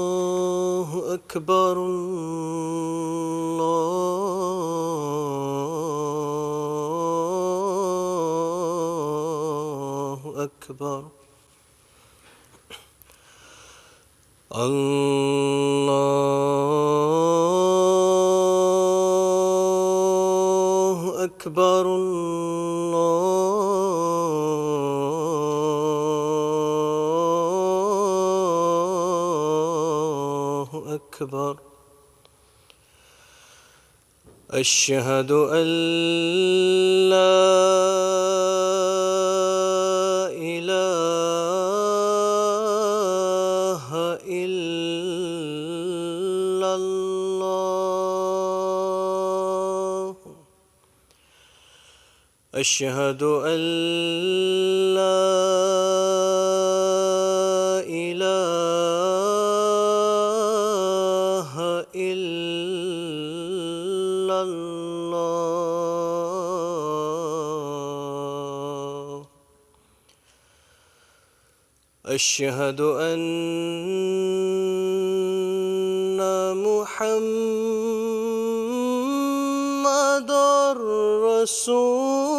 الله أكبر الله أكبر الله أكبر الله أكبر أشهد أن لا إله إلا الله أشهد أن لا إله إلا الله أشهد أن محمدًا رسول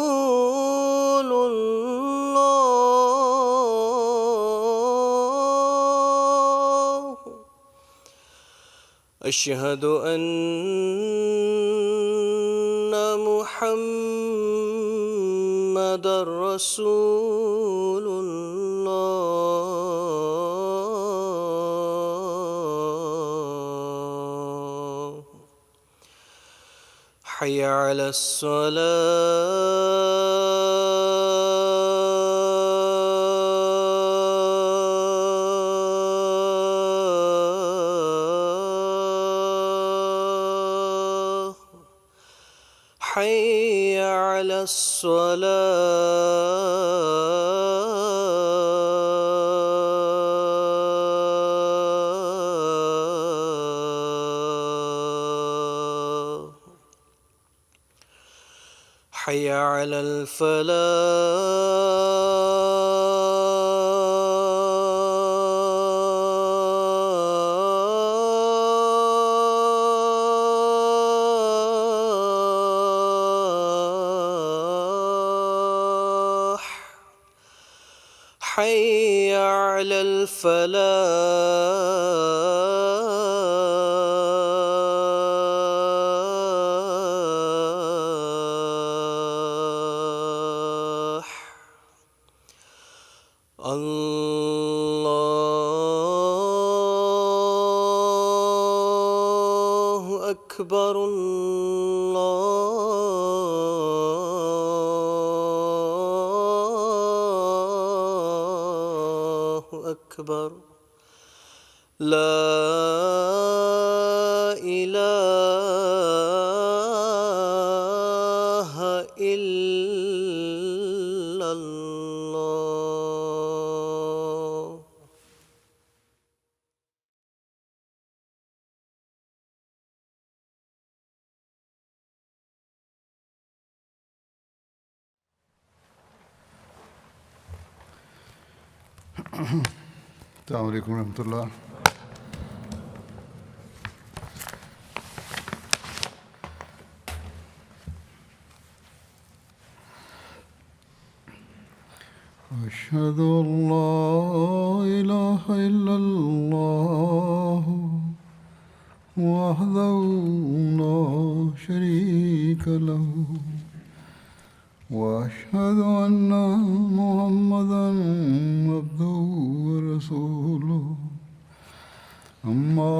الله أشهد أن محمدًا رسول الله حي على الصلاة حي على الصلاة حي على الفلاح حي على الفلاح الله أكبر الله أكبر لا إله إلا الله السلام علیکم ورحمۃ اللہ. أشهد أن لا إله إلا الله وحده لا شريك له وأشهد أن محمدًا عبده ورسوله أما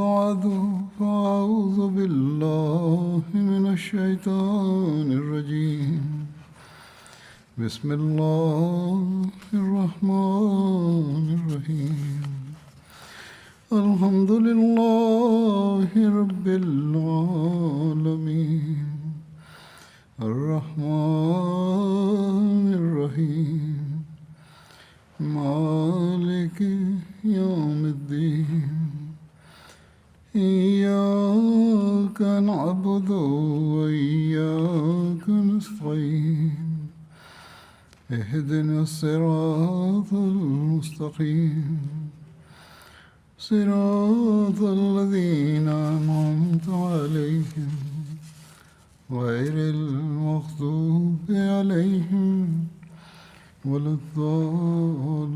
بعد فأعوذ بالله من الشيطان الرجيم بسم الله الرحمن الرحيم الحمد لله رب العالمين الرحمن الرحيم مالك يوم الدين إياك نعبد وإياك نستعين اهدنا الصراط المستقيم صراط الذين أنعمت عليهم غير المغضوب عليهم ولا الضالين.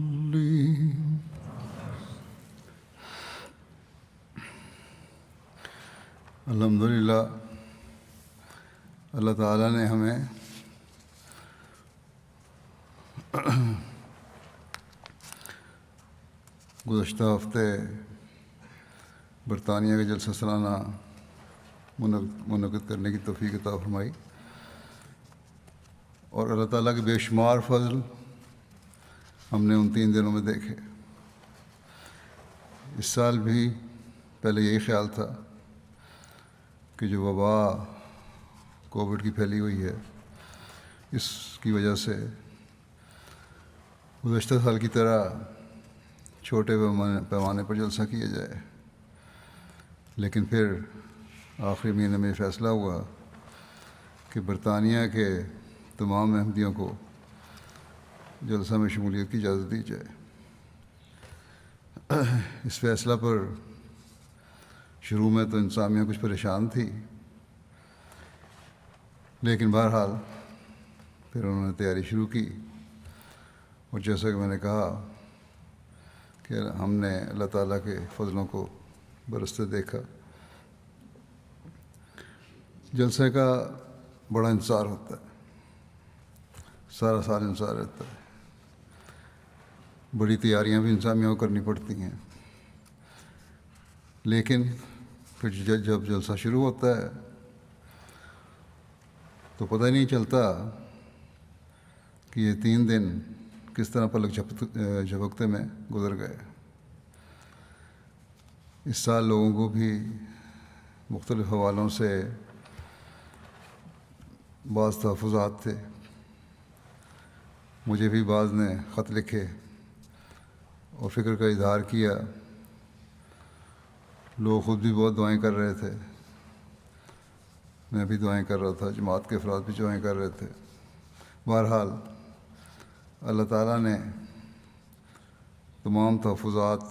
الحمدللہ اللہ تعالیٰ نے ہمیں گزشتہ ہفتے برطانیہ کا جلسہ سالانہ منعقد کرنے کی توفیق عطا فرمائی، اور اللہ تعالیٰ کے بے شمار فضل ہم نے ان 3 دنوں میں دیکھے۔ اس سال بھی پہلے یہی خیال تھا کہ جو وبا کووڈ کی پھیلی ہوئی ہے، اس کی وجہ سے گزشتہ سال کی طرح چھوٹے پیمانے پر جلسہ کیا جائے، لیکن پھر آخری مہینے میں فیصلہ ہوا کہ برطانیہ کے تمام احمدیوں کو جلسہ میں شمولیت کی اجازت دی جائے۔ اس فیصلہ پر شروع میں تو انتظامیہ کچھ پریشان تھی، لیکن بہرحال پھر انہوں نے تیاری شروع کی، اور جیسا کہ میں نے کہا کہ ہم نے اللہ تعالیٰ کے فضلوں کو برستے دیکھا۔ جلسے کا بڑا انتظار ہوتا ہے، سارا سال انتظار رہتا ہے، بڑی تیاریاں بھی انتظامیہ کو کرنی پڑتی ہیں، لیکن پھر جب جلسہ شروع ہوتا ہے تو پتہ ہی نہیں چلتا کہ یہ 3 دن کس طرح پلک جھپکتے میں گزر گئے۔ اس سال لوگوں کو بھی مختلف حوالوں سے بعض تحفظات تھے، مجھے بھی بعض نے خط لکھے اور فکر کا اظہار کیا، لوگ خود بھی بہت دعائیں کر رہے تھے، میں بھی دعائیں کر رہا تھا، جماعت کے افراد بھی دعائیں کر رہے تھے۔ بہرحال اللہ تعالیٰ نے تمام تحفظات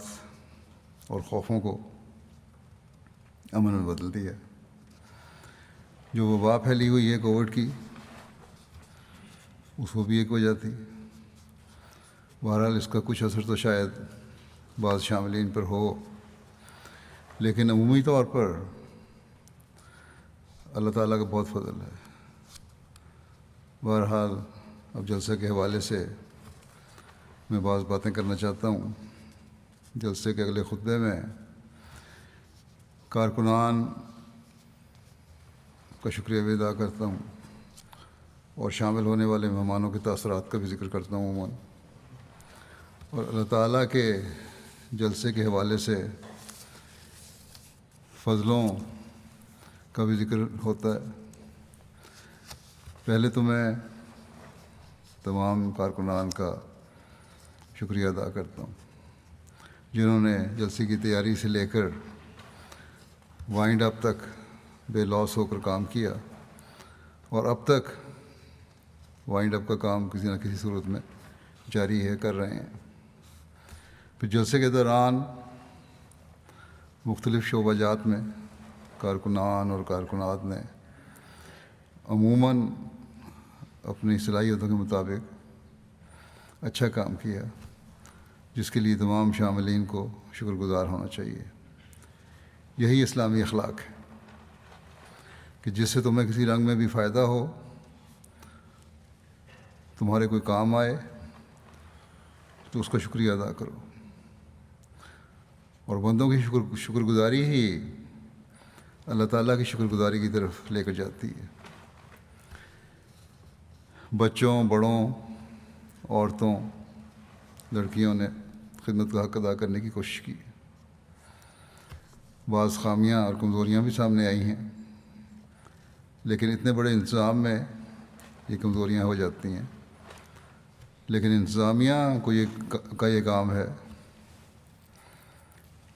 اور خوفوں کو امن میں بدل دیا۔ جو وبا پھیلی ہوئی ہے کووڈ کی، اس کو بھی ایک وجہ تھی۔ بہرحال اس کا کچھ اثر تو شاید بعض شاملین پر ہو، لیکن عمومی طور پر اللہ تعالیٰ کا بہت فضل ہے۔ بہرحال اب جلسے کے حوالے سے میں بعض باتیں کرنا چاہتا ہوں۔ جلسے کے اگلے خطبے میں کارکنان کا شکریہ بھی ادا کرتا ہوں، اور شامل ہونے والے مہمانوں کے تاثرات کا بھی ذکر کرتا ہوں عموماً، اور اللہ تعالیٰ کے جلسے کے حوالے سے فضلوں کا بھی ذکر ہوتا ہے۔ پہلے تو میں تمام کارکنان کا شکریہ ادا کرتا ہوں جنہوں نے جلسے کی تیاری سے لے کر وائنڈ اپ تک بے لوس ہو کر کام کیا، اور اب تک وائنڈ اپ کا کام کسی نہ کسی صورت میں جاری ہے، کر رہے ہیں۔ پھر جلسے کے دوران مختلف شعبہ جات میں کارکنان اور کارکنات نے عموماً اپنی صلاحیتوں کے مطابق اچھا کام کیا، جس کے لیے تمام شاملین کو شکر گزار ہونا چاہیے۔ یہی اسلامی اخلاق ہے کہ جس سے تمہیں کسی رنگ میں بھی فائدہ ہو، تمہارے کوئی کام آئے تو اس کا شکریہ ادا کرو، اور بندوں کی شکر گزاری ہی اللہ تعالیٰ کی شکر گزاری کی طرف لے کر جاتی ہے۔ بچوں، بڑوں، عورتوں، لڑکیوں نے خدمت کا حق ادا کرنے کی کوشش کی۔ بعض خامیاں اور کمزوریاں بھی سامنے آئی ہیں، لیکن اتنے بڑے انتظام میں یہ کمزوریاں ہو جاتی ہیں، لیکن انتظامیہ کو یہ کام ہے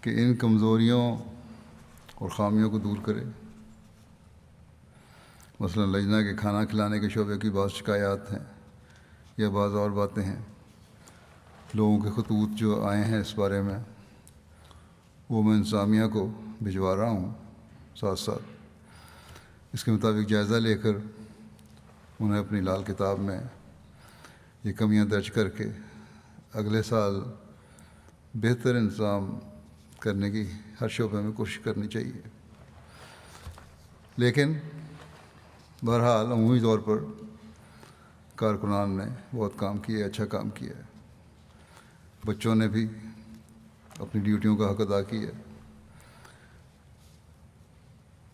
کہ ان کمزوریوں اور خامیوں کو دور کرے۔ مثلا لجنہ کے کھانا کھلانے کے شعبے کی بعض شکایات ہیں یا بعض اور باتیں ہیں، لوگوں کے خطوط جو آئے ہیں اس بارے میں، وہ میں انتظامیہ کو بھجوا رہا ہوں ساتھ ساتھ۔ اس کے مطابق جائزہ لے کر انہیں اپنی لال کتاب میں یہ کمیاں درج کر کے اگلے سال بہتر انتظام کرنے کی ہر شعبے میں کوشش کرنی چاہیے۔ لیکن بہرحال عمومی طور پر کارکنان نے بہت کام کیا ہے، اچھا کام کیا ہے، بچوں نے بھی اپنی ڈیوٹیوں کا حق ادا کیا ہے۔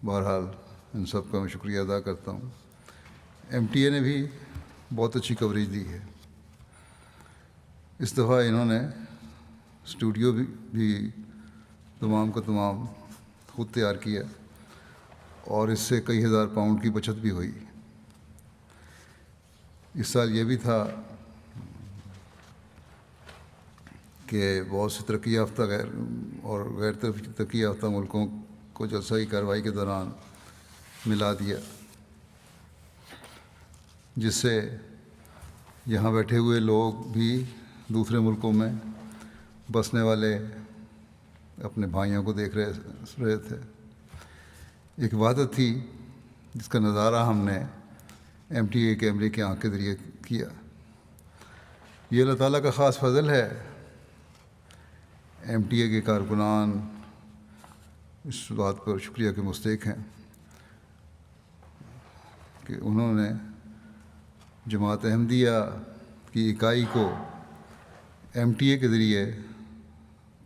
بہرحال ان سب کا میں شکریہ ادا کرتا ہوں۔ ایم ٹی اے نے بھی بہت اچھی کوریج دی ہے۔ اس دفعہ انہوں نے اسٹوڈیو بھی تمام کا تمام خود تیار کیا اور اس سے کئی ہزار پاؤنڈ کی بچت بھی ہوئی۔ اس سال یہ بھی تھا کہ بہت سے ترقی یافتہ غیر ترقی یافتہ ملکوں کو جلسہ کی کارروائی کے دوران ملا دیا، جس سے یہاں بیٹھے ہوئے لوگ بھی دوسرے ملکوں میں بسنے والے اپنے بھائیوں کو دیکھ رہے تھے۔ ایک وحدت تھی جس کا نظارہ ہم نے ایم ٹی اے کیمرے کی آنکھ کے ذریعے کیا۔ یہ اللہ تعالیٰ کا خاص فضل ہے۔ ایم ٹی اے کے کارکنان اس بات پر شکریہ کے مستحق ہیں کہ انہوں نے جماعت احمدیہ کی اکائی کو ایم ٹی اے کے ذریعے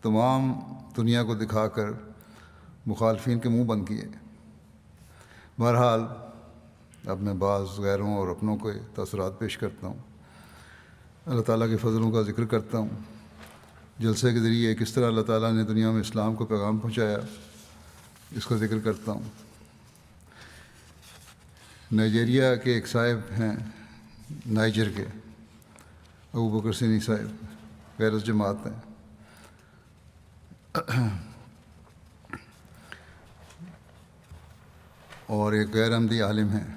تمام دنیا کو دکھا کر مخالفین کے منہ بند کیے۔ بہرحال اب میں بعض غیروں اور اپنوں کو تاثرات پیش کرتا ہوں، اللہ تعالیٰ کے فضلوں کا ذکر کرتا ہوں، جلسے کے ذریعے کس طرح اللہ تعالیٰ نے دنیا میں اسلام کو پیغام پہنچایا اس کا ذکر کرتا ہوں۔ نائجیریا کے ایک صاحب ہیں، نائجر کے ابو بکر سینی صاحب، غیر جماعت ہیں۔ اور ایک غیر احمدی عالم ہیں،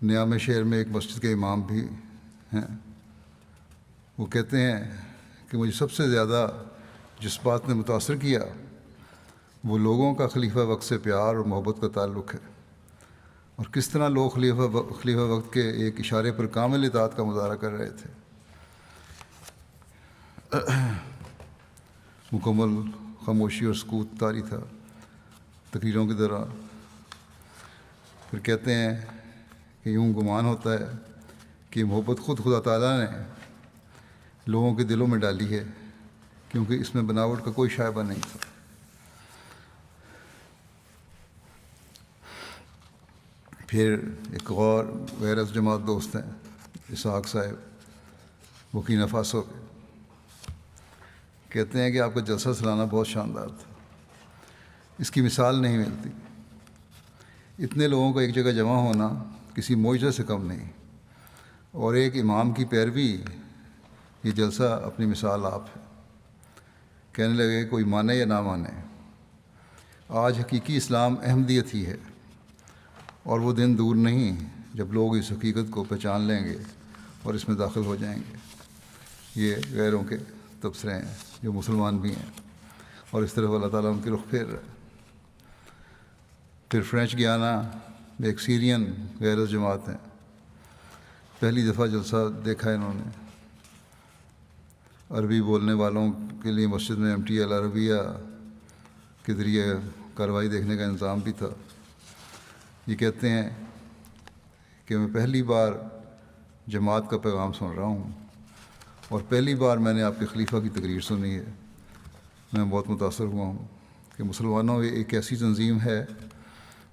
نیام شہر میں ایک مسجد کے امام بھی ہیں۔ وہ کہتے ہیں کہ مجھے سب سے زیادہ جس بات نے متاثر کیا وہ لوگوں کا خلیفہ وقت سے پیار اور محبت کا تعلق ہے، اور کس طرح لوگ خلیفہ وقت کے ایک اشارے پر کامل اطاعت کا مظاہرہ کر رہے تھے۔ مکمل خاموشی اور سکوت طاری تھا تقریروں کے دوران۔ پھر کہتے ہیں کہ یوں گمان ہوتا ہے کہ محبت خود خدا تعالیٰ نے لوگوں کے دلوں میں ڈالی ہے، کیونکہ اس میں بناوٹ کا کوئی شائبہ نہیں تھا۔ پھر ایک اور غیر جماعت دوست ہیں، اسحاق صاحب، بورکینا فاسو کے، کہتے ہیں کہ آپ کا جلسہ سالانہ بہت شاندار تھا، اس کی مثال نہیں ملتی۔ اتنے لوگوں کا ایک جگہ جمع ہونا کسی معجزے سے کم نہیں، اور ایک امام کی پیروی، یہ جلسہ اپنی مثال آپ ہے۔ کہنے لگے کوئی مانے یا نہ مانے، آج حقیقی اسلام احمدیت ہی ہے، اور وہ دن دور نہیں جب لوگ اس حقیقت کو پہچان لیں گے اور اس میں داخل ہو جائیں گے۔ یہ غیروں کے تبصرے ہیں جو مسلمان بھی ہیں، اور اس طرف اللہ تعالیٰ ان کے رخ پھیر رہا ہے۔ پھر فرینچ گیانا میں ایک سیرین غیر جماعت ہیں، پہلی دفعہ جلسہ دیکھا انہوں نے۔ عربی بولنے والوں کے لیے مسجد میں ایم ٹی ایل عربیہ کے ذریعے کارروائی دیکھنے کا انتظام بھی تھا۔ یہ کہتے ہیں کہ میں پہلی بار جماعت کا پیغام سن رہا ہوں، اور پہلی بار میں نے آپ کے خلیفہ کی تقریر سنی ہے۔ میں بہت متاثر ہوا ہوں کہ مسلمانوں میں ایک ایسی تنظیم ہے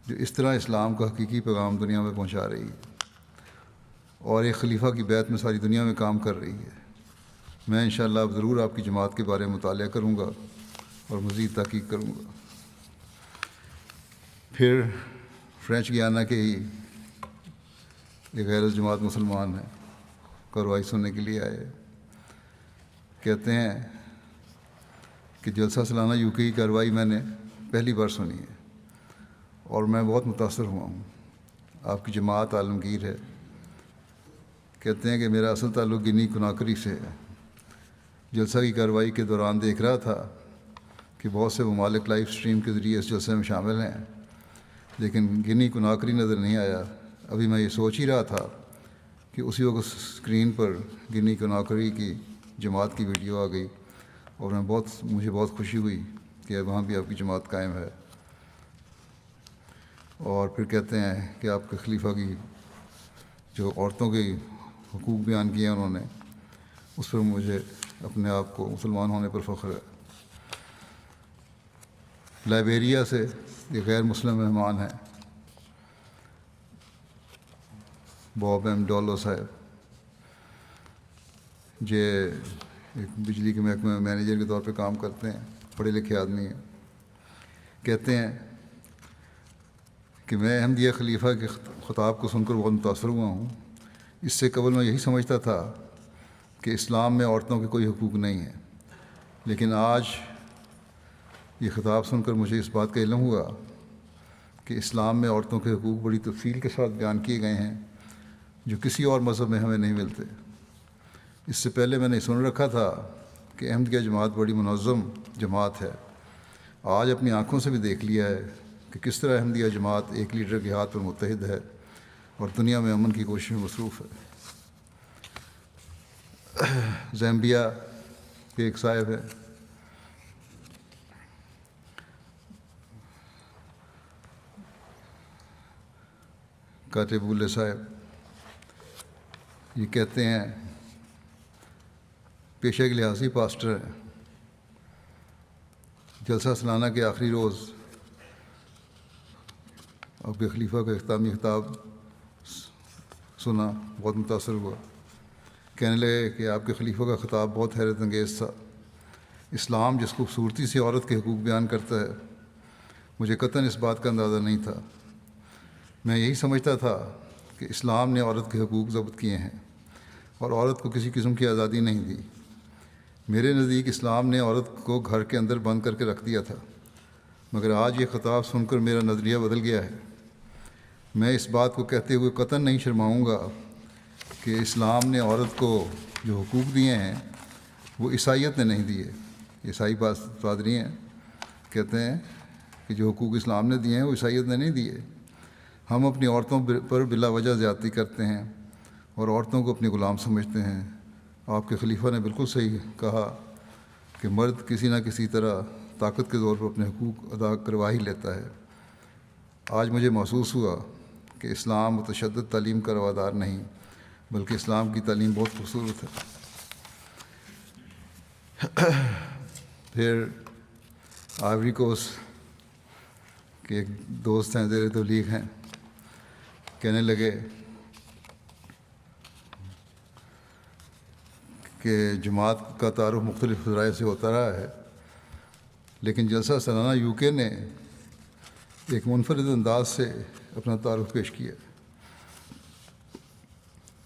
جو اس طرح اسلام کا حقیقی پیغام دنیا میں پہنچا رہی ہے، اور ایک خلیفہ کی بیعت میں ساری دنیا میں کام کر رہی ہے۔ میں انشاءاللہ اب ضرور آپ کی جماعت کے بارے میں مطالعہ کروں گا اور مزید تحقیق کروں گا۔ پھر فرینچ گیانا کے ہی ایک غیر جماعت مسلمان ہیں، کارروائی سننے کے لیے آئے، کہتے ہیں کہ جلسہ سالانہ یو کے کی کارروائی میں نے پہلی بار سنی ہے، اور میں بہت متاثر ہوا ہوں۔ آپ کی جماعت عالمگیر ہے کہتے ہیں کہ میرا اصل تعلق گنی کناکری سے ہے۔ جلسہ کی کارروائی کے دوران دیکھ رہا تھا کہ بہت سے ممالک لائیو سٹریم کے ذریعے اس جلسے میں شامل ہیں، لیکن گنی کناکری نظر نہیں آیا۔ ابھی میں یہ سوچ ہی رہا تھا کہ اسی وقت اسکرین پر گنی کناکری کی جماعت کی ویڈیو آ گئی، اور مجھے بہت خوشی ہوئی کہ وہاں بھی آپ کی جماعت قائم ہے۔ اور پھر کہتے ہیں کہ آپ کے خلیفہ کی جو عورتوں کے حقوق بیان کیے ہیں انہوں نے، اس پر مجھے اپنے آپ کو مسلمان ہونے پر فخر ہے۔ لائبیریا سے یہ غیر مسلم مہمان ہیں، باب ایم ڈولو صاحب، جو ایک بجلی کے محکمے میں مینیجر کے طور پہ کام کرتے ہیں، پڑھے لکھے آدمی ہیں۔ کہتے ہیں کہ میں احمدیہ خلیفہ کے خطاب کو سن کر بہت متاثر ہوا ہوں۔ اس سے قبل میں یہی سمجھتا تھا کہ اسلام میں عورتوں کے کوئی حقوق نہیں ہیں، لیکن آج یہ خطاب سن کر مجھے اس بات کا علم ہوا کہ اسلام میں عورتوں کے حقوق بڑی تفصیل کے ساتھ بیان کیے گئے ہیں، جو کسی اور مذہب میں ہمیں نہیں ملتے۔ اس سے پہلے میں نے سن رکھا تھا کہ احمدیہ جماعت بڑی منظم جماعت ہے۔ آج اپنی آنکھوں سے بھی دیکھ لیا ہے کہ کس طرح احمدیہ جماعت ایک لیڈر کے ہاتھ پر متحد ہے اور دنیا میں امن کی کوشش میں مصروف ہے۔ زیمبیا کے ایک صاحب ہے، کاتبولے صاحب، یہ کہتے ہیں پیشہ کے لحاظ سے پاسٹر ہیں۔ جلسہ سالانہ کے آخری روز آپ کے خلیفہ کا اختتامی خطاب سنا، بہت متاثر ہوا۔ کہنے لگے کہ آپ کے خلیفہ کا خطاب بہت حیرت انگیز تھا۔ اسلام جس خوبصورتی سے عورت کے حقوق بیان کرتا ہے، مجھے قطعاً اس بات کا اندازہ نہیں تھا۔ میں یہی سمجھتا تھا کہ اسلام نے عورت کے حقوق ضبط کیے ہیں اور عورت کو کسی قسم کی آزادی نہیں دی۔ میرے نزدیک اسلام نے عورت کو گھر کے اندر بند کر کے رکھ دیا تھا، مگر آج یہ خطاب سن کر میرا نظریہ بدل گیا ہے۔ میں اس بات کو کہتے ہوئے قطعاً نہیں شرماؤں گا کہ اسلام نے عورت کو جو حقوق دیے ہیں وہ عیسائیت نے نہیں دیے۔ عیسائی پادری ہیں، کہتے ہیں کہ جو حقوق اسلام نے دیے ہیں وہ عیسائیت نے نہیں دیے۔ ہم اپنی عورتوں پر بلا وجہ زیادتی کرتے ہیں اور عورتوں کو اپنے غلام سمجھتے ہیں۔ آپ کے خلیفہ نے بالکل صحیح کہا کہ مرد کسی نہ کسی طرح طاقت کے زور پر اپنے حقوق ادا کروا ہی لیتا ہے۔ آج مجھے محسوس ہوا کہ اسلام متشدد تعلیم کا روادار نہیں، بلکہ اسلام کی تعلیم بہت خوبصورت ہے۔ پھر آئیوری کوسٹ کے ایک دوست ہیں، زیر تبلیغ ہیں، کہنے لگے کہ جماعت کا تعارف مختلف ذرائع سے ہوتا رہا ہے، لیکن جلسہ سالانہ یو کے نے ایک منفرد انداز سے اپنا تعارف پیش کیا۔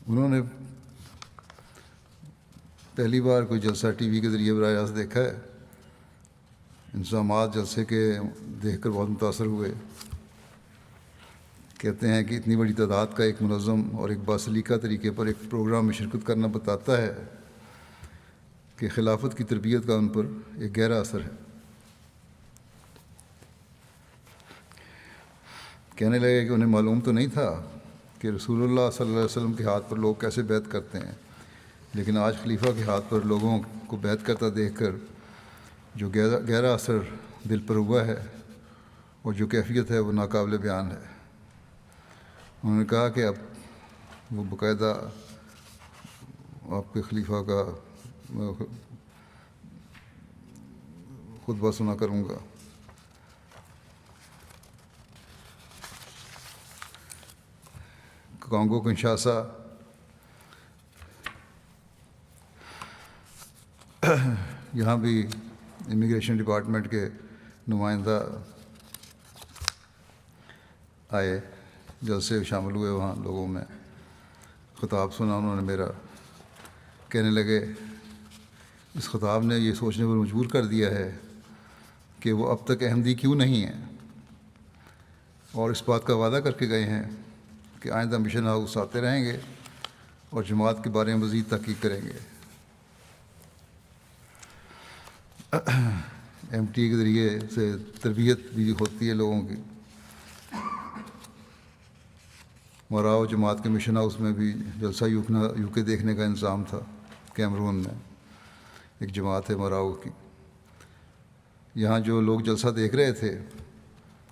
انہوں نے پہلی بار کوئی جلسہ ٹی وی کے ذریعے براہ راست دیکھا ہے۔ انتظامات جلسے کے دیکھ کر بہت متاثر ہوئے۔ کہتے ہیں کہ اتنی بڑی تعداد کا ایک منظم اور ایک باسلیقہ طریقے پر ایک پروگرام میں شرکت کرنا بتاتا ہے کہ خلافت کی تربیت کا ان پر ایک گہرا اثر ہے۔ کہنے لگے کہ انہیں معلوم تو نہیں تھا کہ رسول اللہ صلی اللہ علیہ وسلم کے ہاتھ پر لوگ کیسے بیعت کرتے ہیں، لیکن آج خلیفہ کے ہاتھ پر لوگوں کو بیعت کرتا دیکھ کر جو گہرا اثر دل پر ہوا ہے اور جو کیفیت ہے وہ ناقابل بیان ہے۔ انہوں نے کہا کہ اب وہ باقاعدہ آپ کے خلیفہ کا خطبہ سنا کروں گا۔ کانگو کنشاسا یہاں بھی امیگریشن ڈپارٹمنٹ کے نمائندہ آئے، جلسے شامل ہوئے، وہاں لوگوں میں خطاب سنا انہوں نے میرا۔ کہنے لگے اس خطاب نے یہ سوچنے پر مجبور کر دیا ہے کہ وہ اب تک احمدی کیوں نہیں ہیں، اور اس بات کا وعدہ کر کے گئے ہیں کہ آئندہ مشن ہاؤس آتے رہیں گے اور جماعت کے بارے میں مزید تحقیق کریں گے۔ ایم ٹی اے کے ذریعے سے تربیت بھی ہوتی ہے لوگوں کی۔ مراؤ جماعت کے مشن ہاؤس میں بھی جلسہ یو کے دیکھنے کا انتظام تھا۔ کیمرون میں ایک جماعت ہے مراؤ کی، یہاں جو لوگ جلسہ دیکھ رہے تھے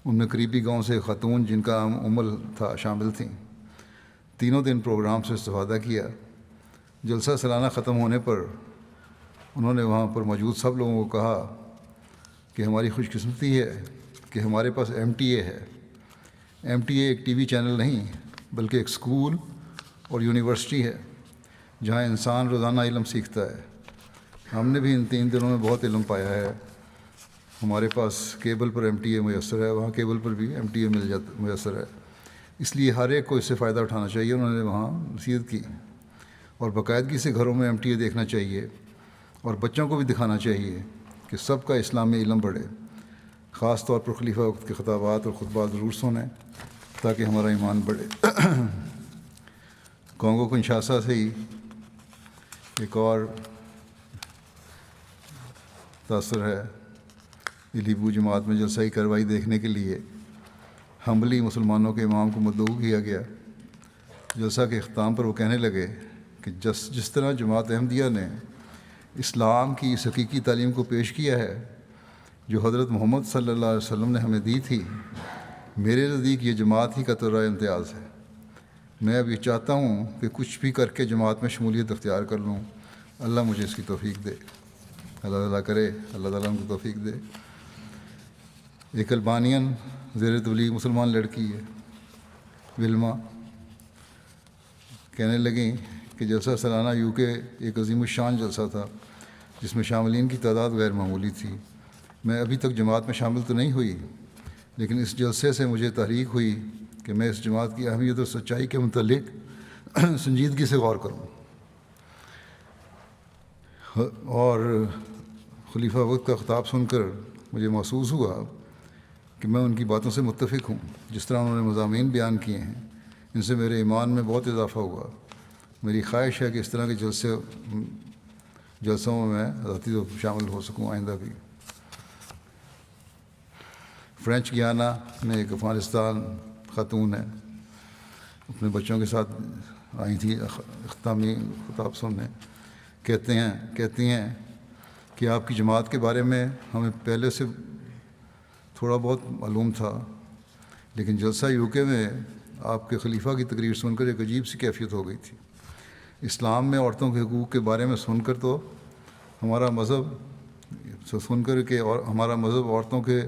ان میں قریبی گاؤں سے خاتون جن کا نام امل تھا شامل تھیں۔ تینوں دن پروگرام سے استفادہ کیا۔ جلسہ سالانہ ختم ہونے پر انہوں نے وہاں پر موجود سب لوگوں کو کہا کہ ہماری خوش قسمتی ہے کہ ہمارے پاس ایم ٹی اے ہے۔ ایم ٹی اے ایک ٹی وی چینل نہیں بلکہ ایک اسکول اور یونیورسٹی ہے جہاں انسان روزانہ علم سیکھتا ہے۔ ہم نے بھی ان 3 دنوں میں بہت علم پایا ہے۔ ہمارے پاس کیبل پر ایم ٹی اے میسر ہے، وہاں کیبل پر بھی ایم ٹی اے میسر ہے، اس لیے ہر ایک کو اس سے فائدہ اٹھانا چاہیے۔ انہوں نے وہاں نصیحت کی، اور باقاعدگی سے گھروں میں ایم ٹی اے دیکھنا چاہیے اور بچوں کو بھی دکھانا چاہیے کہ سب کا اسلام میں علم بڑھے۔ خاص طور پر خلیفہ وقت کے خطابات اور خطبات ضرور سنیں تاکہ ہمارا ایمان بڑھے۔ کانگو کنشاسا سے ہی ایک اور تاثر ہے۔ لیبو جماعت میں جلسہ کارروائی دیکھنے کے لیے ہمبلی مسلمانوں کے امام کو مدعو کیا گیا۔ جلسہ کے اختتام پر وہ کہنے لگے کہ جس طرح جماعت احمدیہ نے اسلام کی اس حقیقی تعلیم کو پیش کیا ہے جو حضرت محمد صلی اللہ علیہ وسلم نے ہمیں دی تھی، میرے نزدیک یہ جماعت ہی کا طرح امتیاز ہے۔ میں اب یہ چاہتا ہوں کہ کچھ بھی کر کے جماعت میں شمولیت اختیار کر لوں۔ اللہ مجھے اس کی توفیق دے۔ اللہ تعالیٰ کرے، اللہ تعالیٰ ہم کو توفیق دے۔ ایک البانین زیر تبلیغ مسلمان لڑکی ہے ولما، کہنے لگیں کہ جلسہ سالانہ یو کے ایک عظیم الشان جلسہ تھا جس میں شاملین کی تعداد غیر معمولی تھی۔ میں ابھی تک جماعت میں شامل تو نہیں ہوئی، لیکن اس جلسے سے مجھے تحریک ہوئی کہ میں اس جماعت کی اہمیت اور سچائی کے متعلق سنجیدگی سے غور کروں، اور خلیفہ وقت کا خطاب سن کر مجھے محسوس ہوا کہ میں ان کی باتوں سے متفق ہوں۔ جس طرح انہوں نے مضامین بیان کیے ہیں ان سے میرے ایمان میں بہت اضافہ ہوا۔ میری خواہش ہے کہ اس طرح کے جلسوں میں ذاتی طور پر شامل ہو سکوں آئندہ بھی۔ فرینچ گیانا میں ایک افغانستان خاتون ہے، اپنے بچوں کے ساتھ آئی تھی اختتامی خطاب سننے۔ کہتی ہیں کہ آپ کی جماعت کے بارے میں ہمیں پہلے سے تھوڑا بہت معلوم تھا، لیکن جلسہ یو کے میں آپ کے خلیفہ کی تقریر سن کر ایک عجیب سی کیفیت ہو گئی تھی۔ اسلام میں عورتوں کے حقوق کے بارے میں سن کر تو ہمارا مذہب عورتوں کے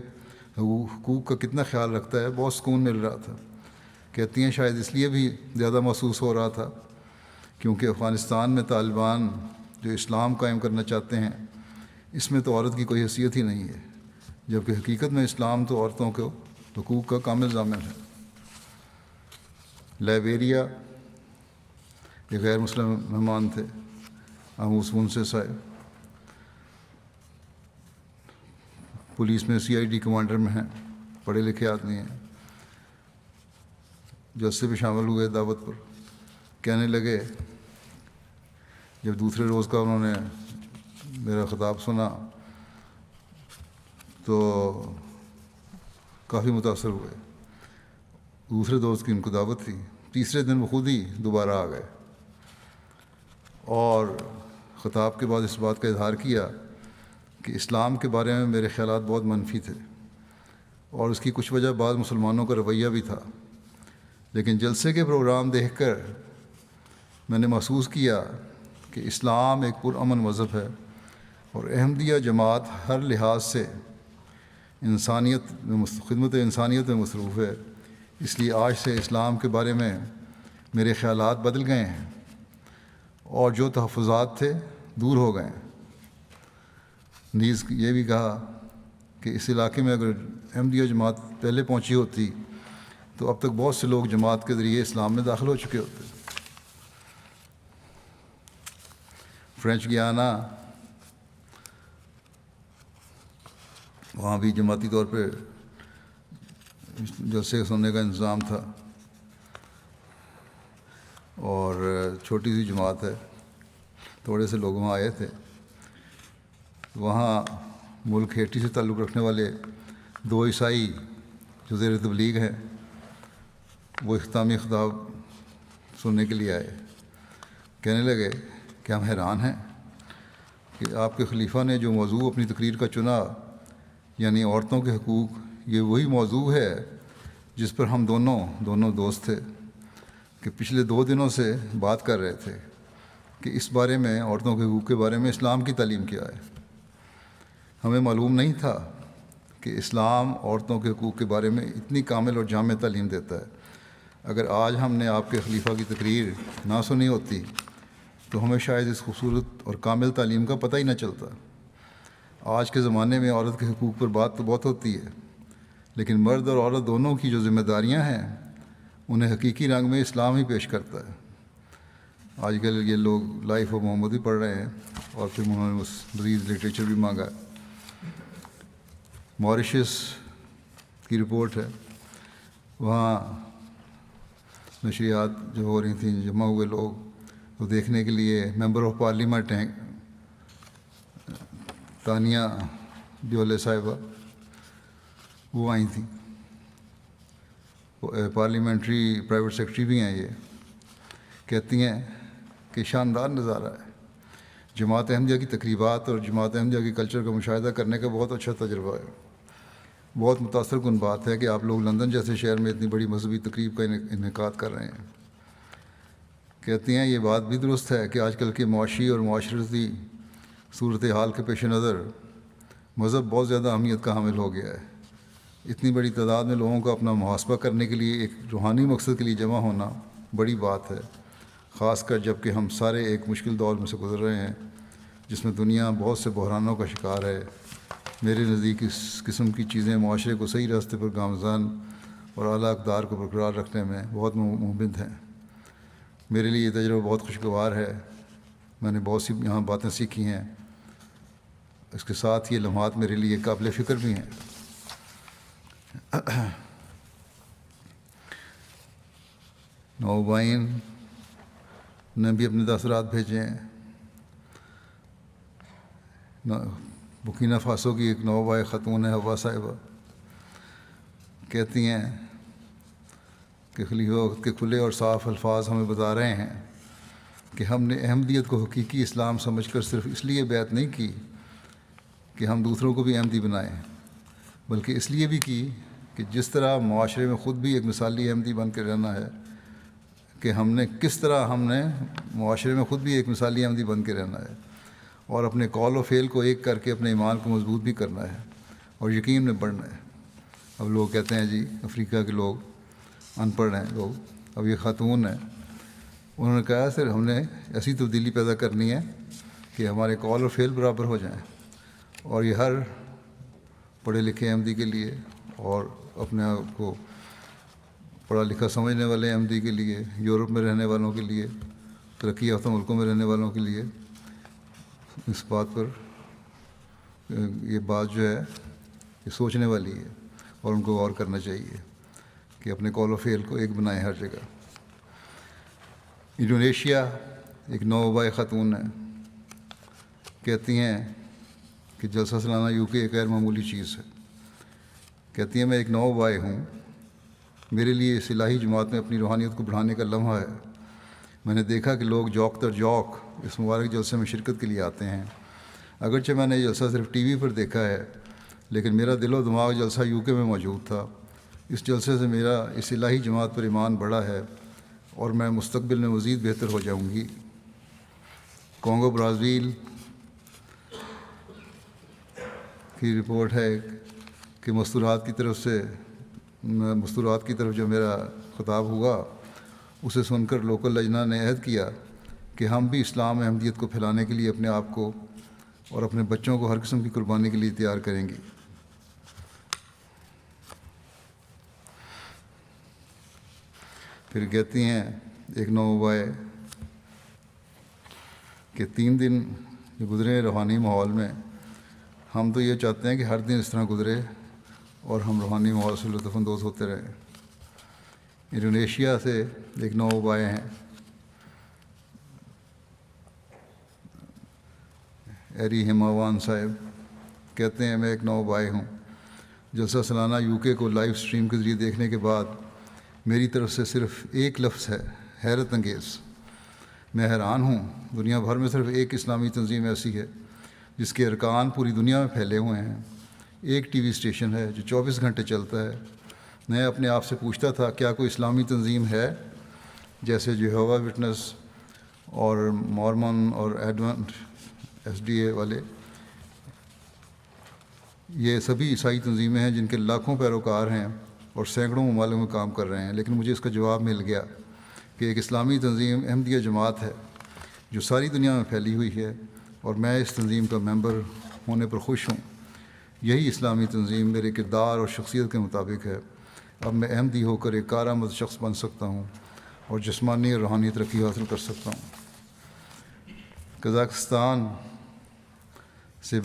حقوق کا کتنا خیال رکھتا ہے، بہت سکون مل رہا تھا۔ کہتی ہیں شاید اس لیے بھی زیادہ محسوس ہو رہا تھا کیونکہ افغانستان میں طالبان جو اسلام قائم کرنا چاہتے ہیں اس میں تو عورت کی کوئی حیثیت ہی نہیں ہے، جبکہ حقیقت میں اسلام تو عورتوں کے حقوق کا کامل ضامن ہے۔ لائبیریا یہ غیر مسلم مہمان تھے، آموس منصف صاحب، پولیس میں سی آئی ڈی کمانڈر میں ہیں، پڑھے لکھے آدمی ہیں۔ جلسے بھی شامل ہوئے دعوت پر۔ کہنے لگے جب دوسرے روز کا انہوں نے میرا خطاب سنا تو کافی متاثر ہوئے۔ دوسرے دوست کی ان کو دعوت تھی، تیسرے دن وہ خود ہی دوبارہ آ گئے اور خطاب کے بعد اس بات کا اظہار کیا کہ اسلام کے بارے میں میرے خیالات بہت منفی تھے اور اس کی کچھ وجہ بعض مسلمانوں کا رویہ بھی تھا، لیکن جلسے کے پروگرام دیکھ کر میں نے محسوس کیا کہ اسلام ایک پرامن مذہب ہے اور احمدیہ جماعت ہر لحاظ سے خدمت انسانیت میں مصروف ہے۔ اس لیے آج سے اسلام کے بارے میں میرے خیالات بدل گئے ہیں اور جو تحفظات تھے دور ہو گئے ہیں۔ نیز یہ بھی کہا کہ اس علاقے میں اگر احمدیہ جماعت پہلے پہنچی ہوتی تو اب تک بہت سے لوگ جماعت کے ذریعے اسلام میں داخل ہو چکے ہوتے۔ فرینچ گیانا وہاں بھی جماعتی طور پہ جلسے سننے کا انتظام تھا۔ اور چھوٹی سی جماعت ہے، تھوڑے سے لوگ وہاں آئے تھے. وہاں ملک ہیٹی سے تعلق رکھنے والے 2 عیسائی جو زیر تبلیغ ہیں وہ اختتامی خطاب سننے کے لیے آئے. کہنے لگے کہ ہم حیران ہیں کہ آپ کے خلیفہ نے جو موضوع اپنی تقریر کا چنا، یعنی عورتوں کے حقوق، یہ وہی موضوع ہے جس پر ہم دونوں دوست تھے کہ پچھلے 2 دنوں سے بات کر رہے تھے کہ اس بارے میں، عورتوں کے حقوق کے بارے میں اسلام کی تعلیم کیا ہے. ہمیں معلوم نہیں تھا کہ اسلام عورتوں کے حقوق کے بارے میں اتنی کامل اور جامع تعلیم دیتا ہے. اگر آج ہم نے آپ کے خلیفہ کی تقریر نہ سنی ہوتی تو ہمیں شاید اس خوبصورت اور کامل تعلیم کا پتہ ہی نہ چلتا. آج کے زمانے میں عورت کے حقوق پر بات تو بہت ہوتی ہے، لیکن مرد اور عورت دونوں کی جو ذمہ داریاں ہیں انہیں حقیقی رنگ میں اسلام ہی پیش کرتا ہے. آج کل یہ لوگ لائف آف محمد بھی پڑھ رہے ہیں اور پھر انہوں نے مزید لٹریچر بھی مانگا ہے. ماریشس کی رپورٹ ہے، وہاں نشریات جو ہو رہی تھیں، جمع ہوئے لوگ تو دیکھنے کے لیے ممبر آف پارلیمنٹ ہیں تانیہ دیولے صاحبہ، وہ آئی تھیں. پارلیمنٹری پرائیویٹ سیکرٹری بھی ہیں. یہ کہتی ہیں کہ شاندار نظارہ ہے. جماعت احمدیہ کی تقریبات اور جماعت احمدیہ کے کلچر کا مشاہدہ کرنے کا بہت اچھا تجربہ ہے. بہت متاثر کن بات ہے کہ آپ لوگ لندن جیسے شہر میں اتنی بڑی مذہبی تقریب کا انعقاد کر رہے ہیں. کہتی ہیں یہ بات بھی درست ہے کہ آج کل کے معاشی اور معاشرتی صورتحال کے پیش نظر مذہب بہت زیادہ اہمیت کا حامل ہو گیا ہے. اتنی بڑی تعداد میں لوگوں کا اپنا محاسبہ کرنے کے لیے ایک روحانی مقصد کے لیے جمع ہونا بڑی بات ہے، خاص کر جب کہ ہم سارے ایک مشکل دور میں سے گزر رہے ہیں جس میں دنیا بہت سے بحرانوں کا شکار ہے. میرے نزدیک اس قسم کی چیزیں معاشرے کو صحیح راستے پر گامزن اور اعلیٰ اقدار کو برقرار رکھنے میں بہت مفید ہیں. میرے لیے یہ تجربہ بہت خوشگوار ہے. میں نے بہت سی یہاں باتیں سیکھی ہیں. اس کے ساتھ یہ لمحات میرے لیے قابل فکر بھی ہیں. نوبائن نے بھی اپنے تاثرات بھیجے ہیں. بکینا فاسو کی ایک نوبائے خاتون ہے حوا صاحبہ، کہتی ہیں کہ خلیفہ وقت کے کھلے اور صاف الفاظ ہمیں بتا رہے ہیں کہ ہم نے احمدیت کو حقیقی اسلام سمجھ کر صرف اس لیے بیعت نہیں کی کہ ہم دوسروں کو بھی احمدی بنائیں، بلکہ اس لیے بھی کی کہ جس طرح معاشرے میں خود بھی ایک مثالی احمدی بن کے رہنا ہے، کہ کس طرح ہم نے معاشرے میں خود بھی ایک مثالی احمدی بن کے رہنا ہے اور اپنے قول و فعل کو ایک کر کے اپنے ایمان کو مضبوط بھی کرنا ہے اور یقین میں بڑھنا ہے. اب لوگ کہتے ہیں جی افریقہ کے لوگ ان پڑھ ہیں لوگ. اب یہ خاتون ہیں، انہوں نے کہا سر ہم نے ایسی تبدیلی پیدا کرنی ہے کہ ہمارے قول و فعل برابر ہو جائیں، اور یہ ہر پڑھے لکھے احمدی کے لیے اور اپنے آپ کو پڑھا لکھا سمجھنے والے احمدی کے لیے، یورپ میں رہنے والوں کے لیے، ترقی یافتہ ملکوں میں رہنے والوں کے لیے اس بات پر یہ بات جو ہے یہ سوچنے والی ہے اور ان کو غور کرنا چاہیے کہ اپنے قول و فعل کو ایک بنائیں ہر جگہ. انڈونیشیا ایک نوبائے خاتون ہے، کہتی ہیں کہ جلسہ سالانہ UK ایک غیر معمولی چیز ہے. کہتی ہیں میں ایک نوبائے ہوں، میرے لیے اس الہی جماعت میں اپنی روحانیت کو بڑھانے کا لمحہ ہے. میں نے دیکھا کہ لوگ جوک در جوک اس مبارک جلسے میں شرکت کے لیے آتے ہیں. اگرچہ میں نے یہ جلسہ صرف ٹی وی پر دیکھا ہے، لیکن میرا دل و دماغ جلسہ UK میں موجود تھا. اس جلسے سے میرا اس الہی جماعت پر ایمان بڑھا ہے اور میں مستقبل میں مزید بہتر ہو جاؤں گی. کانگو برازیل کی رپورٹ ہے کہ مستورات کی طرف جو میرا خطاب ہوا اسے سن کر لوکل لجنہ نے عہد کیا کہ ہم بھی اسلام احمدیت کو پھیلانے کے لیے اپنے آپ کو اور اپنے بچوں کو ہر قسم کی قربانی کے لیے تیار کریں گی. پھر کہتی ہیں ایک نوبائے کہ 3 دن جو گزرے روحانی ماحول میں، ہم تو یہ چاہتے ہیں کہ ہر دن اس طرح گزرے اور ہم روحانی ماحول سے لطف اندوز ہوتے رہیں. انڈونیشیا سے ایک نوبائے ہیں، ایری ہماوان صاحب کہتے ہیں میں ایک نو بھائی ہوں. جلسہ سالانہ UK کو لائیو سٹریم کے ذریعے دیکھنے کے بعد میری طرف سے صرف ایک لفظ ہے: حیرت انگیز. میں حیران ہوں. دنیا بھر میں صرف ایک اسلامی تنظیم ایسی ہے جس کے ارکان پوری دنیا میں پھیلے ہوئے ہیں. ایک ٹی وی اسٹیشن ہے جو 24 گھنٹے چلتا ہے. میں اپنے آپ سے پوچھتا تھا کیا کوئی اسلامی تنظیم ہے جیسے یہوہ وٹنس اور مورمن اور ایڈونٹ SDA والے. یہ سبھی عیسائی تنظیمیں ہیں جن کے لاکھوں پیروکار ہیں اور سینکڑوں ممالک میں کام کر رہے ہیں. لیکن مجھے اس کا جواب مل گیا کہ ایک اسلامی تنظیم احمدیہ جماعت ہے جو ساری دنیا میں پھیلی ہوئی ہے اور میں اس تنظیم کا ممبر ہونے پر خوش ہوں. یہی اسلامی تنظیم میرے کردار اور شخصیت کے مطابق ہے. اب میں احمدی ہو کر ایک کارآمد شخص بن سکتا ہوں اور جسمانی اور روحانی ترقی حاصل کر سکتا ہوں. قزاقستان سے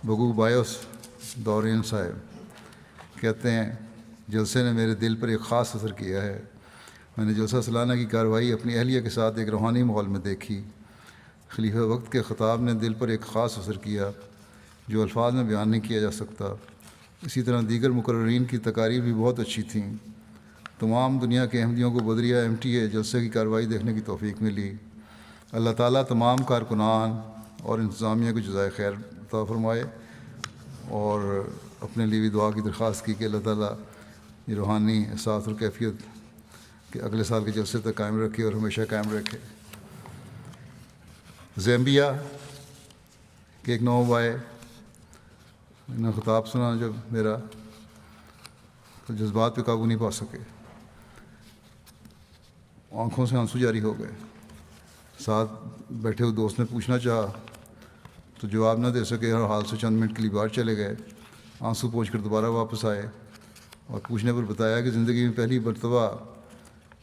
بگو بایوس دورین صاحب کہتے ہیں جلسے نے میرے دل پر ایک خاص اثر کیا ہے. میں نے جلسہ سالانہ کی کارروائی اپنی اہلیہ کے ساتھ ایک روحانی ماحول میں دیکھی. خلیفہ وقت کے خطاب نے دل پر ایک خاص اثر کیا جو الفاظ میں بیان نہیں کیا جا سکتا. اسی طرح دیگر مقررین کی تقاریر بھی بہت اچھی تھیں. تمام دنیا کے احمدیوں کو بدریہ MTA جلسے کی کارروائی دیکھنے کی توفیق ملی. اللہ تعالیٰ تمام کارکنان اور انتظامیہ کو جزائے خیر عطا فرمائے. اور اپنے لیے بھی دعا کی درخواست کی کہ اللہ تعالیٰ یہ روحانی احساس اور کیفیت کہ اگلے سال کے جلسے تک قائم رکھے اور ہمیشہ قائم رکھے. زیمبیا کے ایک نو بھائی نے خطاب سنا جب میرا تو جذبات پہ قابو نہیں پا سکے. آنکھوں سے آنسو جاری ہو گئے. ساتھ بیٹھے ہوئے دوست نے پوچھنا چاہا تو جواب نہ دے سکے اور حال سے چند منٹ کے لیے باہر چلے گئے. آنسو پوچھ کر دوبارہ واپس آئے اور پوچھنے پر بتایا کہ زندگی میں پہلی مرتبہ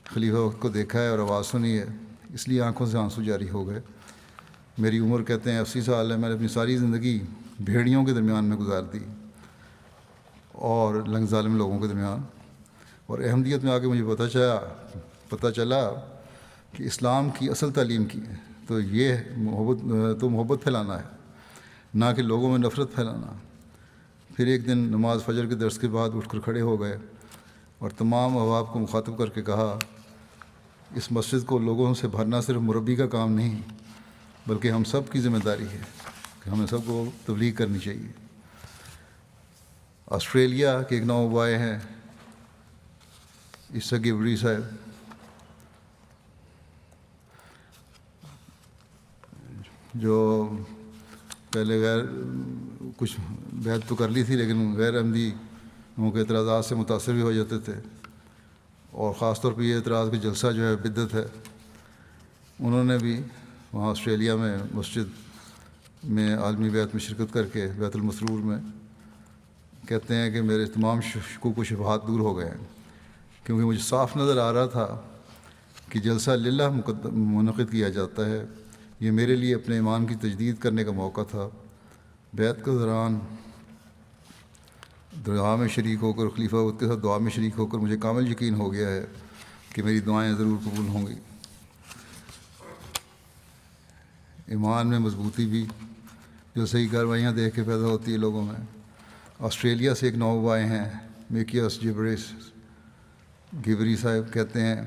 خلیفہ وقت کو دیکھا ہے اور آواز سنی ہے، اس لیے آنکھوں سے آنسو جاری ہو گئے. میری عمر کہتے ہیں 80 سال ہے. میں نے اپنی ساری زندگی بھیڑیوں کے درمیان میں گزار دی اور لنگ ظالم لوگوں کے درمیان. اور احمدیت میں آ کے مجھے پتہ چلا کہ اسلام کی اصل تعلیم کی ہے تو یہ محبت پھیلانا ہے، نہ کہ لوگوں میں نفرت پھیلانا. پھر ایک دن نماز فجر کے درس کے بعد اٹھ کر کھڑے ہو گئے اور تمام احباب کو مخاطب کر کے کہا اس مسجد کو لوگوں سے بھرنا صرف مربی کا کام نہیں بلکہ ہم سب کی ذمہ داری ہے کہ ہمیں سب کو تبلیغ کرنی چاہیے. آسٹریلیا کے ایک نو بھائی ہیں عیسیٰ گبری صاحب جو پہلے کچھ بیعت تو کر لی تھی لیکن غیر احمدی لوگوں کے اعتراضات سے متاثر بھی ہو جاتے تھے، اور خاص طور پہ یہ اعتراض کہ جلسہ جو ہے بدعت ہے. انہوں نے بھی وہاں آسٹریلیا میں مسجد میں عالمی بیعت میں شرکت کر کے بیت المسرور میں کہتے ہیں کہ میرے تمام شکوک و شبہات دور ہو گئے ہیں کیونکہ مجھے صاف نظر آ رہا تھا کہ جلسہ للہ منعقد کیا جاتا ہے. یہ میرے لیے اپنے ایمان کی تجدید کرنے کا موقع تھا. بیعت کے دوران دعا میں شریک ہو کر خلیفہ وقت کے ساتھ دعا میں شریک ہو کر مجھے کامل یقین ہو گیا ہے کہ میری دعائیں ضرور قبول ہوں گی. ایمان میں مضبوطی بھی جو صحیح کارروائیاں دیکھ کے پیدا ہوتی ہے لوگوں میں. آسٹریلیا سے ایک نو بھائی ہیں میکیاس گبری صاحب کہتے ہیں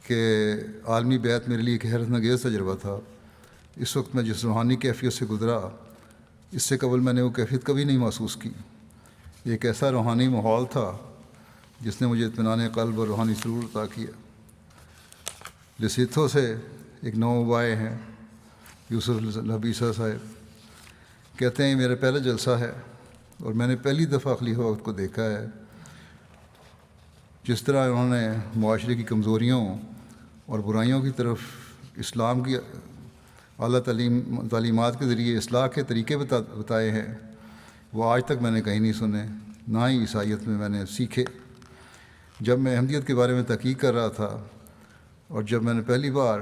کہ عالمی بیعت میرے لیے ایک حیرت انگیز تجربہ تھا. اس وقت میں جس روحانی کیفیت سے گزرا اس سے قبل میں نے وہ کیفیت کبھی نہیں محسوس کی. ایک ایسا روحانی ماحول تھا جس نے مجھے اطمینان قلب اور روحانی سرور عطا کیا. لسیتھو سے ایک نو بھائی ہیں یوسف لبیسا صاحب کہتے ہیں میرا پہلا جلسہ ہے اور میں نے پہلی دفعہ خلیفہ وقت کو دیکھا ہے. جس طرح انہوں نے معاشرے کی کمزوریوں اور برائیوں کی طرف اسلام کی اعلیٰ تعلیمات کے ذریعے اصلاح کے طریقے بتائے ہیں وہ آج تک میں نے کہیں نہیں سنے، نہ ہی عیسائیت میں نے سیکھے. جب میں احمدیت کے بارے میں تحقیق کر رہا تھا اور جب میں نے پہلی بار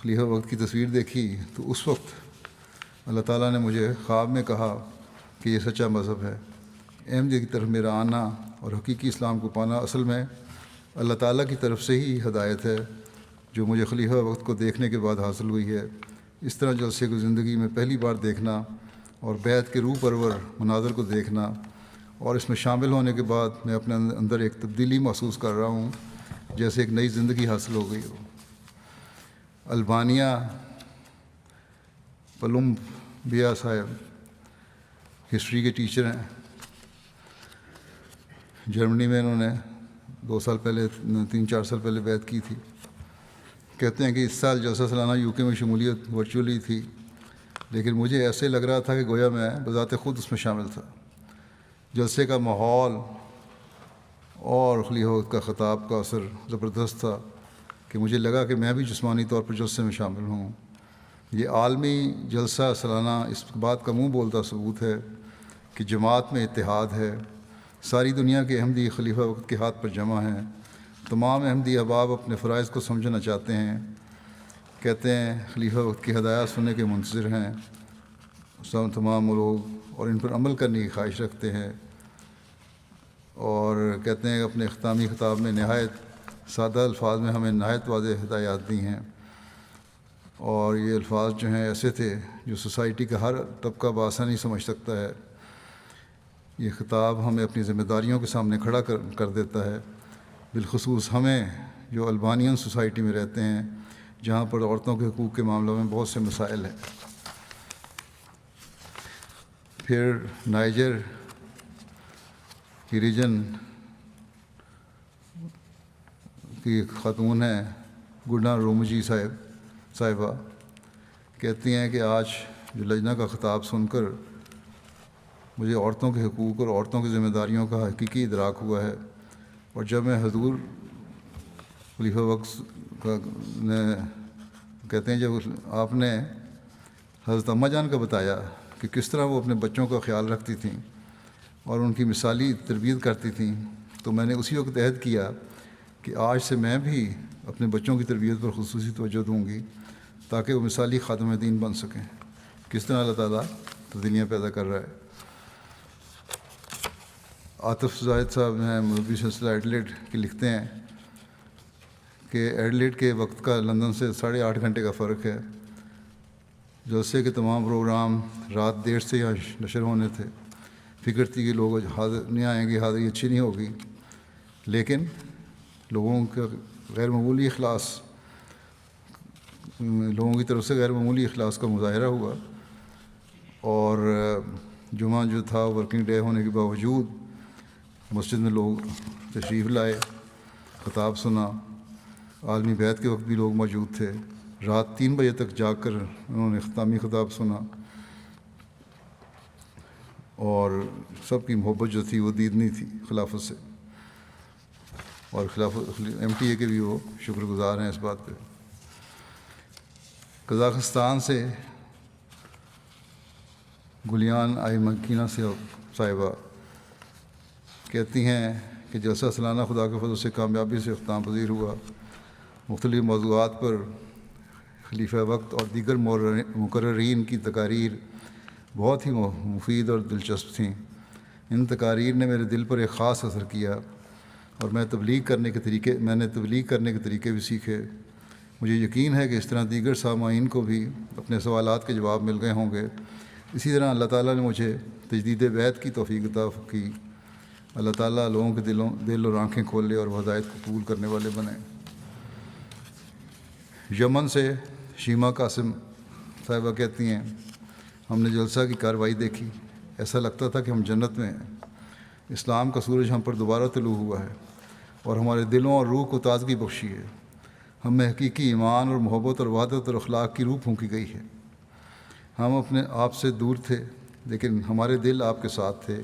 خلیفہ وقت کی تصویر دیکھی تو اس وقت اللہ تعالیٰ نے مجھے خواب میں کہا کہ یہ سچا مذہب ہے. احمدیت کی طرف میرا آنا اور حقیقی اسلام کو پانا اصل میں اللہ تعالیٰ کی طرف سے ہی ہدایت ہے جو مجھے خلیفہ وقت کو دیکھنے کے بعد حاصل ہوئی ہے۔ اس طرح جلسے کو زندگی میں پہلی بار دیکھنا اور بیعت کے روح پرور مناظر کو دیکھنا اور اس میں شامل ہونے کے بعد میں اپنے اندر ایک تبدیلی محسوس کر رہا ہوں، جیسے ایک نئی زندگی حاصل ہو گئی ہو۔ البانیہ پلومبیا صاحب ہسٹری کے ٹیچر ہیں، جرمنی میں انہوں نے 2 سال پہلے 3-4 سال پہلے بیعت کی تھی۔ کہتے ہیں کہ اس سال جلسہ سالانہ یو کے میں شمولیت ورچولی تھی، لیکن مجھے ایسے لگ رہا تھا کہ گویا میں بذات خود اس میں شامل تھا۔ جلسے کا ماحول اور خلیفہ کا خطاب کا اثر زبردست تھا کہ مجھے لگا کہ میں بھی جسمانی طور پر جلسے میں شامل ہوں۔ یہ عالمی جلسہ سالانہ اس بات کا منہ بولتا ثبوت ہے کہ جماعت میں اتحاد ہے۔ ساری دنیا کے احمدی خلیفہ وقت کے ہاتھ پر جمع ہیں۔ تمام احمدی احباب اپنے فرائض کو سمجھنا چاہتے ہیں، کہتے ہیں خلیفہ وقت کی ہدایات سننے کے منتظر ہیں۔ تمام لوگ اور ان پر عمل کرنے کی خواہش رکھتے ہیں، اور کہتے ہیں کہ اپنے اختتامی خطاب میں نہایت سادہ الفاظ میں ہمیں نہایت واضح ہدایات دی ہیں، اور یہ الفاظ جو ہیں ایسے تھے جو سوسائٹی کا ہر طبقہ بآسانی سمجھ سکتا ہے۔ یہ خطاب ہمیں اپنی ذمہ داریوں کے سامنے کھڑا کر دیتا ہے، بالخصوص ہمیں جو البانین سوسائٹی میں رہتے ہیں، جہاں پر عورتوں کے حقوق کے معاملوں میں بہت سے مسائل ہیں۔ پھر نائجر کی ریجن کی ایک خاتون ہیں گڈنا رومجی صاحبہ، کہتی ہیں کہ آج جو لجنہ کا خطاب سن کر مجھے عورتوں کے حقوق اور عورتوں کی ذمہ داریوں کا حقیقی ادراک ہوا ہے، اور جب میں حضور خلیفہ وقت نے کہتے ہیں جب آپ نے حضرت اماں جان کا بتایا کہ کس طرح وہ اپنے بچوں کا خیال رکھتی تھیں اور ان کی مثالی تربیت کرتی تھیں، تو میں نے اسی وقت عہد کیا کہ آج سے میں بھی اپنے بچوں کی تربیت پر خصوصی توجہ دوں گی تاکہ وہ مثالی خادم دین بن سکیں۔ کس طرح اللہ تعالیٰ تبدیلیاں پیدا کر رہا ہے۔ عاطف زاہد صاحب ہیں مربی سلسلہ ایڈلیڈ کے، لکھتے ہیں کہ ایڈلیڈ کے وقت کا لندن سے 8.5 گھنٹے کا فرق ہے۔ جلسے کے تمام پروگرام رات دیر سے یہاں نشر ہونے تھے۔ فکر تھی کہ لوگ حاضر نہیں آئیں گے، حاضری اچھی نہیں ہوگی، لیکن لوگوں کا غیر معمولی اخلاص، لوگوں کی طرف سے غیر معمولی اخلاص کا مظاہرہ ہوا، اور جمعہ جو تھا ورکنگ ڈے ہونے کے باوجود مسجد میں لوگ تشریف لائے، خطاب سنا۔ عالمی بیعت کے وقت بھی لوگ موجود تھے۔ رات 3 بجے تک جاگ کر انہوں نے اختتامی خطاب سنا، اور سب کی محبت جو تھی وہ دیدنی تھی خلافت سے، اور خلافت MTA کے بھی وہ شکر گزار ہیں اس بات پہ۔ قزاقستان سے گلیان آئی مکینہ صاحبہ کہتی ہیں کہ جلسہ سالانہ خدا کے فضل سے کامیابی سے اختتام پذیر ہوا۔ مختلف موضوعات پر خلیفہ وقت اور دیگر مقررین کی تقاریر بہت ہی مفید اور دلچسپ تھیں۔ ان تقاریر نے میرے دل پر ایک خاص اثر کیا، اور میں نے تبلیغ کرنے کے طریقے بھی سیکھے۔ مجھے یقین ہے کہ اس طرح دیگر سامعین کو بھی اپنے سوالات کے جواب مل گئے ہوں گے۔ اسی طرح اللہ تعالیٰ نے مجھے تجدید بیعت کی توفیق عطا کی۔ اللہ تعالیٰ لوگوں کے دل اور آنکھیں کھولے اور وہ ہدایت کو قبول کرنے والے بنے۔ یمن سے شیما قاسم صاحبہ کہتی ہیں، ہم نے جلسہ کی کارروائی دیکھی، ایسا لگتا تھا کہ ہم جنت میں ہیں۔ اسلام کا سورج ہم پر دوبارہ طلوع ہوا ہے اور ہمارے دلوں اور روح کو تازگی بخشی ہے۔ ہم میں حقیقی ایمان اور محبت اور وحدت اور اخلاق کی روح پھونکی گئی ہے۔ ہم اپنے آپ سے دور تھے، لیکن ہمارے دل آپ کے ساتھ تھے۔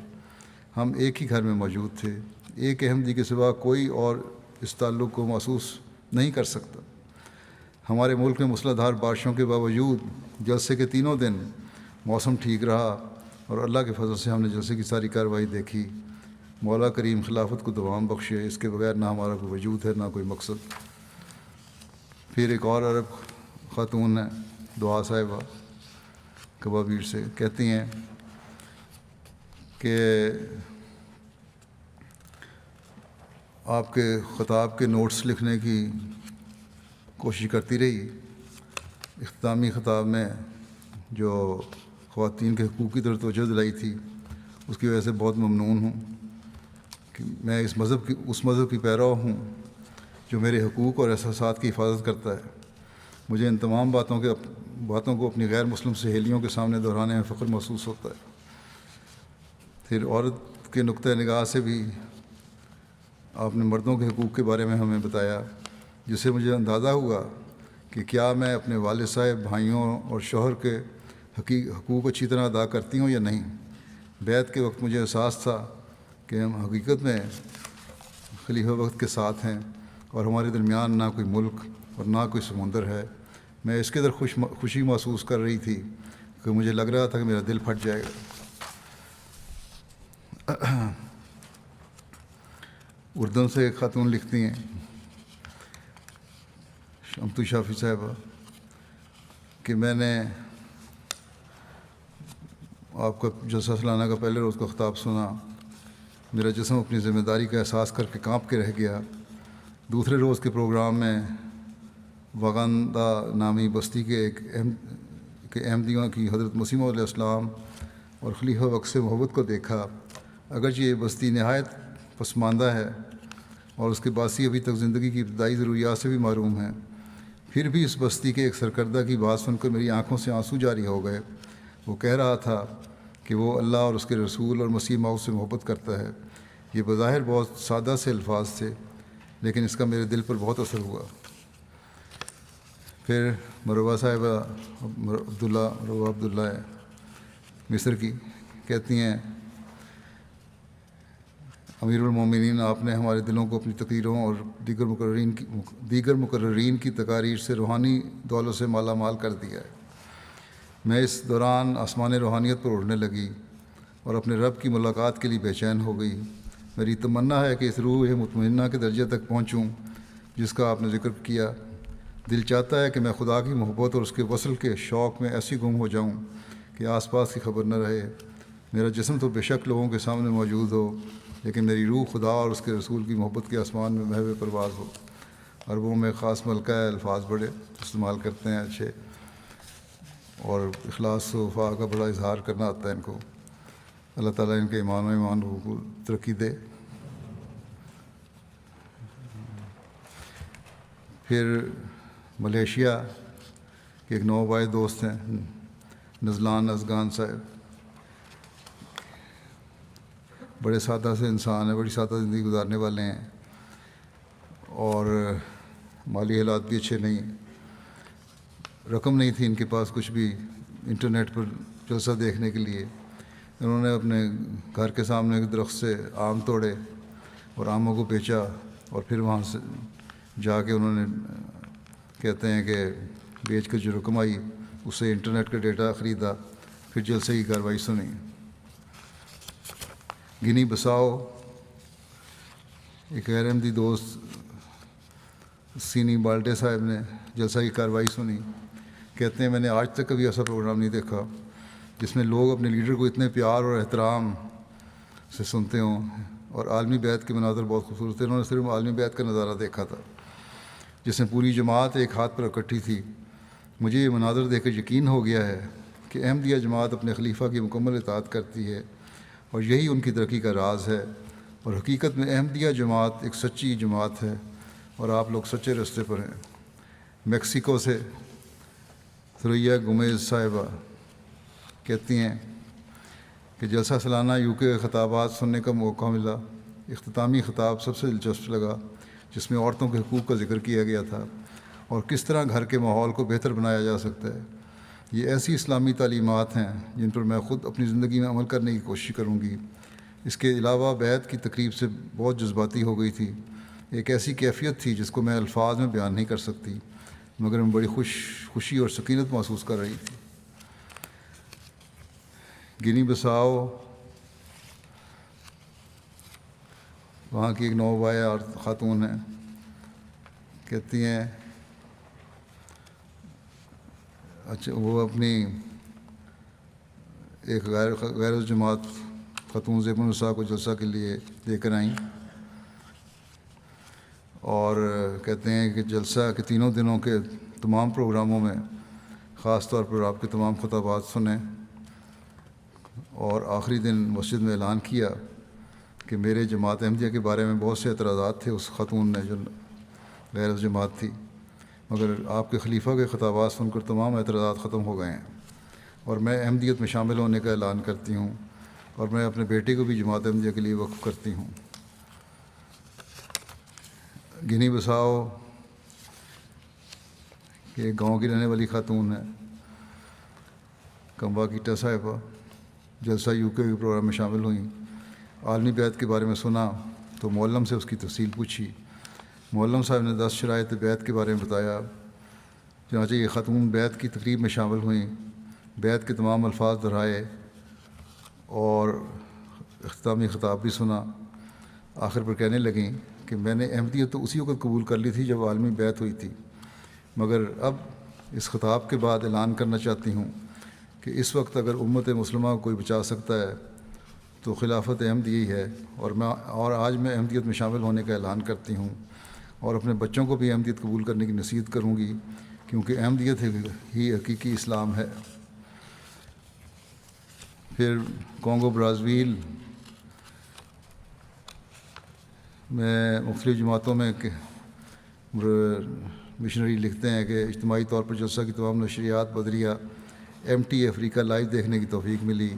ہم ایک ہی گھر میں موجود تھے۔ ایک احمدی کے سوا کوئی اور اس تعلق کو محسوس نہیں کر سکتا۔ ہمارے ملک میں موسلا دھار بارشوں کے باوجود جلسے کے 3 دن موسم ٹھیک رہا، اور اللہ کے فضل سے ہم نے جلسے کی ساری کارروائی دیکھی۔ مولا کریم خلافت کو دوام بخشے، اس کے بغیر نہ ہمارا کوئی وجود ہے نہ کوئی مقصد۔ پھر ایک اور عرب خاتون ہیں دعا صاحبہ کبابیر سے، کہتی ہیں کہ آپ کے خطاب کے نوٹس لکھنے کی کوشش کرتی رہی. اختتامی خطاب میں جو خواتین کے حقوق کی طرف توجہ دلائی تھی اس کی وجہ سے بہت ممنون ہوں کہ میں اس مذہب کی پیرو ہوں جو میرے حقوق اور احساسات کی حفاظت کرتا ہے. مجھے ان تمام باتوں کو اپنی غیر مسلم سہیلیوں کے سامنے دہرانے میں فخر محسوس ہوتا ہے. پھر عورت کے نقطۂ نگاہ سے بھی آپ نے مردوں کے حقوق کے بارے میں ہمیں بتایا، جس سے مجھے اندازہ ہوا کہ کیا میں اپنے والد صاحب، بھائیوں اور شوہر کے حقوق اچھی طرح ادا کرتی ہوں یا نہیں. بیعت کے وقت مجھے احساس تھا کہ ہم حقیقت میں خلیفہ وقت کے ساتھ ہیں اور ہمارے درمیان نہ کوئی ملک اور نہ کوئی سمندر ہے. میں اس قدر خوشی محسوس کر رہی تھی کہ مجھے لگ رہا تھا کہ میرا دل پھٹ جائے گا. اردن سے ایک خاتون لکھتی ہیں، شمتو شافی صاحبہ، کہ میں نے آپ کا جلسہ سالانہ کا پہلے روز کا خطاب سنا. میرا جسم اپنی ذمہ داری کا احساس کر کے کانپ کے رہ گیا. دوسرے روز کے پروگرام میں واگندہ نامی بستی کے احمدیوں کی حضرت مسیح علیہ السلام اور خلیفہ وقت سے محبت کو دیکھا. اگرچہ یہ بستی نہایت پسماندہ ہے اور اس کے باسی ابھی تک زندگی کی ابتدائی ضروریات سے بھی محروم ہیں، پھر بھی اس بستی کے ایک سرکردہ کی بات سن کر میری آنکھوں سے آنسو جاری ہو گئے. وہ کہہ رہا تھا کہ وہ اللہ اور اس کے رسول اور مسیح موعود سے محبت کرتا ہے. یہ بظاہر بہت سادہ سے الفاظ تھے، لیکن اس کا میرے دل پر بہت اثر ہوا. پھر مروہ صاحبہ مروہ عبداللہ ہے مصر کی، کہتی ہیں، امیر المومنین، آپ نے ہمارے دلوں کو اپنی تقریروں اور دیگر مقررین کی تقاریر سے روحانی دولت سے مالا مال کر دیا ہے. میں اس دوران آسمان روحانیت پر اڑنے لگی اور اپنے رب کی ملاقات کے لیے بے چین ہو گئی. میری تمنا ہے کہ اس روح مطمئنہ کے درجے تک پہنچوں جس کا آپ نے ذکر کیا. دل چاہتا ہے کہ میں خدا کی محبت اور اس کے وصل کے شوق میں ایسی گم ہو جاؤں کہ آس پاس کی خبر نہ رہے. میرا جسم تو بے شک لوگوں کے سامنے موجود ہو، لیکن میری روح خدا اور اس کے رسول کی محبت کے آسمان میں محو پرواز ہو. عربوں میں خاص ملکہ ہے، الفاظ بڑے استعمال کرتے ہیں اچھے، اور اخلاص و وفا کا بڑا اظہار کرنا آتا ہے ان کو. اللہ تعالیٰ ان کے ایمان کو ترقی دے. پھر ملیشیا کے ایک نوبائے دوست ہیں، نزلان ازگان صاحب، بڑے سادہ سے انسان ہیں، بڑی سادہ زندگی گزارنے والے ہیں اور مالی حالات بھی اچھے نہیں. رقم نہیں تھی ان کے پاس کچھ بھی انٹرنیٹ پر جلسہ دیکھنے کے لیے. انہوں نے اپنے گھر کے سامنے ایک درخت سے آم توڑے اور آموں کو بیچا، اور پھر وہاں سے جا کے انہوں نے کہتے ہیں کہ بیچ کر جو رقم آئی اس سے انٹرنیٹ کا ڈیٹا خریدا، پھر جلسے کی کارروائی سنی. گنی بساؤ ایک غیر احمدی دوست سینی بالٹے صاحب نے جلسہ کی کارروائی سنی. کہتے ہیں، میں نے آج تک کبھی ایسا پروگرام نہیں دیکھا جس میں لوگ اپنے لیڈر کو اتنے پیار اور احترام سے سنتے ہوں. اور عالمی بیعت کے مناظر بہت خوبصورت تھے. انہوں نے صرف عالمی بیعت کا نظارہ دیکھا تھا جس میں پوری جماعت ایک ہاتھ پر اکٹھی تھی. مجھے یہ مناظر دیکھ کر یقین ہو گیا ہے کہ احمدیہ جماعت اپنے خلیفہ کی مکمل اطاعت کرتی ہے اور یہی ان کی ترقی کا راز ہے. اور حقیقت میں احمدیہ جماعت ایک سچی جماعت ہے اور آپ لوگ سچے راستے پر ہیں. میکسیکو سے ثریا گومیز صاحبہ کہتی ہیں کہ جلسہ سالانہ UK کے خطابات سننے کا موقع ملا. اختتامی خطاب سب سے دلچسپ لگا، جس میں عورتوں کے حقوق کا ذکر کیا گیا تھا اور کس طرح گھر کے ماحول کو بہتر بنایا جا سکتا ہے. یہ ایسی اسلامی تعلیمات ہیں جن پر میں خود اپنی زندگی میں عمل کرنے کی کوشش کروں گی. اس کے علاوہ بیعت کی تقریب سے بہت جذباتی ہو گئی تھی. ایک ایسی کیفیت تھی جس کو میں الفاظ میں بیان نہیں کر سکتی، مگر میں بڑی خوشی اور سکینت محسوس کر رہی تھی. گنی بساؤ وہاں کی ایک نوبائے خاتون ہیں، کہتی ہیں اچھا وہ اپنی ایک غیر جماعت خاتون زیب النساء کو جلسہ کے لیے لے کر آئیں اور کہتے ہیں کہ جلسہ کے تینوں دنوں کے تمام پروگراموں میں خاص طور پر آپ کے تمام خطابات سنیں، اور آخری دن مسجد میں اعلان کیا کہ میرے جماعت احمدیہ کے بارے میں بہت سے اعتراضات تھے اس خاتون نے جو غیر اس جماعت تھی، مگر آپ کے خلیفہ کے خطابات سن کر تمام اعتراضات ختم ہو گئے ہیں، اور میں احمدیت میں شامل ہونے کا اعلان کرتی ہوں، اور میں اپنے بیٹے کو بھی جماعت احمدیہ کے لیے وقف کرتی ہوں۔ گنی بساؤ کہ ایک گاؤں کی رہنے والی خاتون ہے، کمبا کیٹا صاحبہ، جلسہ یو کے پروگرام میں شامل ہوئیں، عالمی بیعت کے بارے میں سنا تو معلم سے اس کی تفصیل پوچھی۔ معلم صاحب نے 10 شرائط بیعت کے بارے میں بتایا، چنانچہ یہ خاتون بیعت کی تقریب میں شامل ہوئیں، بیعت کے تمام الفاظ دہرائے اور اختتامی خطاب بھی سنا۔ آخر پر کہنے لگیں کہ میں نے احمدیت تو اسی وقت قبول کر لی تھی جب عالمی بیعت ہوئی تھی، مگر اب اس خطاب کے بعد اعلان کرنا چاہتی ہوں کہ اس وقت اگر امت مسلمہ کو کوئی بچا سکتا ہے تو خلافت احمدیہ ہی ہے، اور آج میں احمدیت میں شامل ہونے کا اعلان کرتی ہوں، اور اپنے بچوں کو بھی احمدیت قبول کرنے کی نصیحت کروں گی، کیونکہ احمدیت ہی حقیقی اسلام ہے۔ پھر کانگو برازیل میں مختلف جماعتوں میں مشنری لکھتے ہیں کہ اجتماعی طور پر جلسہ کی تمام نشریات بدریہ MT افریقہ لائیو دیکھنے کی توفیق ملی،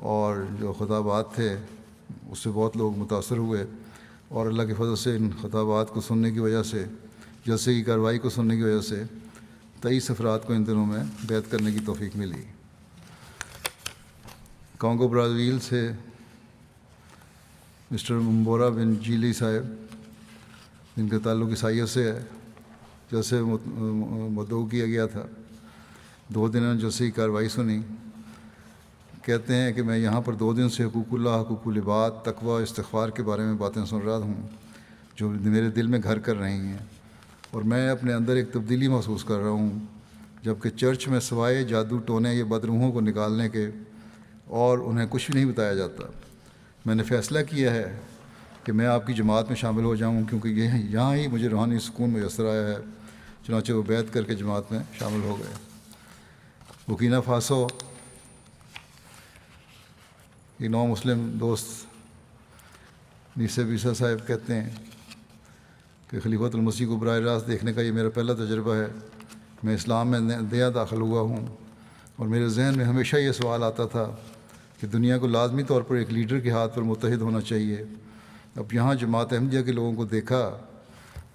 اور جو خطابات تھے اس سے بہت لوگ متاثر ہوئے، اور اللہ کے فضل سے ان خطابات کو سننے کی وجہ سے، جلسے کی کارروائی کو سننے کی وجہ سے 23 افراد کو ان دنوں میں بیعت کرنے کی توفیق ملی۔ کانگو برازیل سے مسٹر ممبورا بن جیلی صاحب، جن کا تعلق عیسائیت سے ہے، جلسے مدعو کیا گیا تھا، 2 دن جلسے کی کارروائی سنی۔ کہتے ہیں کہ میں یہاں پر 2 دن سے حقوق اللہ، حقوق العباد، تقوی، استغفار کے بارے میں باتیں سن رہا ہوں جو میرے دل میں گھر کر رہی ہیں، اور میں اپنے اندر ایک تبدیلی محسوس کر رہا ہوں، جبکہ چرچ میں سوائے جادو ٹونے یا بدروحوں کو نکالنے کے اور انہیں کچھ بھی نہیں بتایا جاتا۔ میں نے فیصلہ کیا ہے کہ میں آپ کی جماعت میں شامل ہو جاؤں، کیونکہ یہاں ہی مجھے روحانی سکون میسر آیا ہے۔ چنانچہ وہ بیعت کر کے جماعت میں شامل ہو گئے۔ بورکینا فاسو یہ نو مسلم دوست نیسے بیسا صاحب کہتے ہیں کہ خلیفۃ المسیح کو براہ راست دیکھنے کا یہ میرا پہلا تجربہ ہے۔ میں اسلام میں نیا داخل ہوا ہوں، اور میرے ذہن میں ہمیشہ یہ سوال آتا تھا کہ دنیا کو لازمی طور پر ایک لیڈر کے ہاتھ پر متحد ہونا چاہیے۔ اب یہاں جماعت احمدیہ کے لوگوں کو دیکھا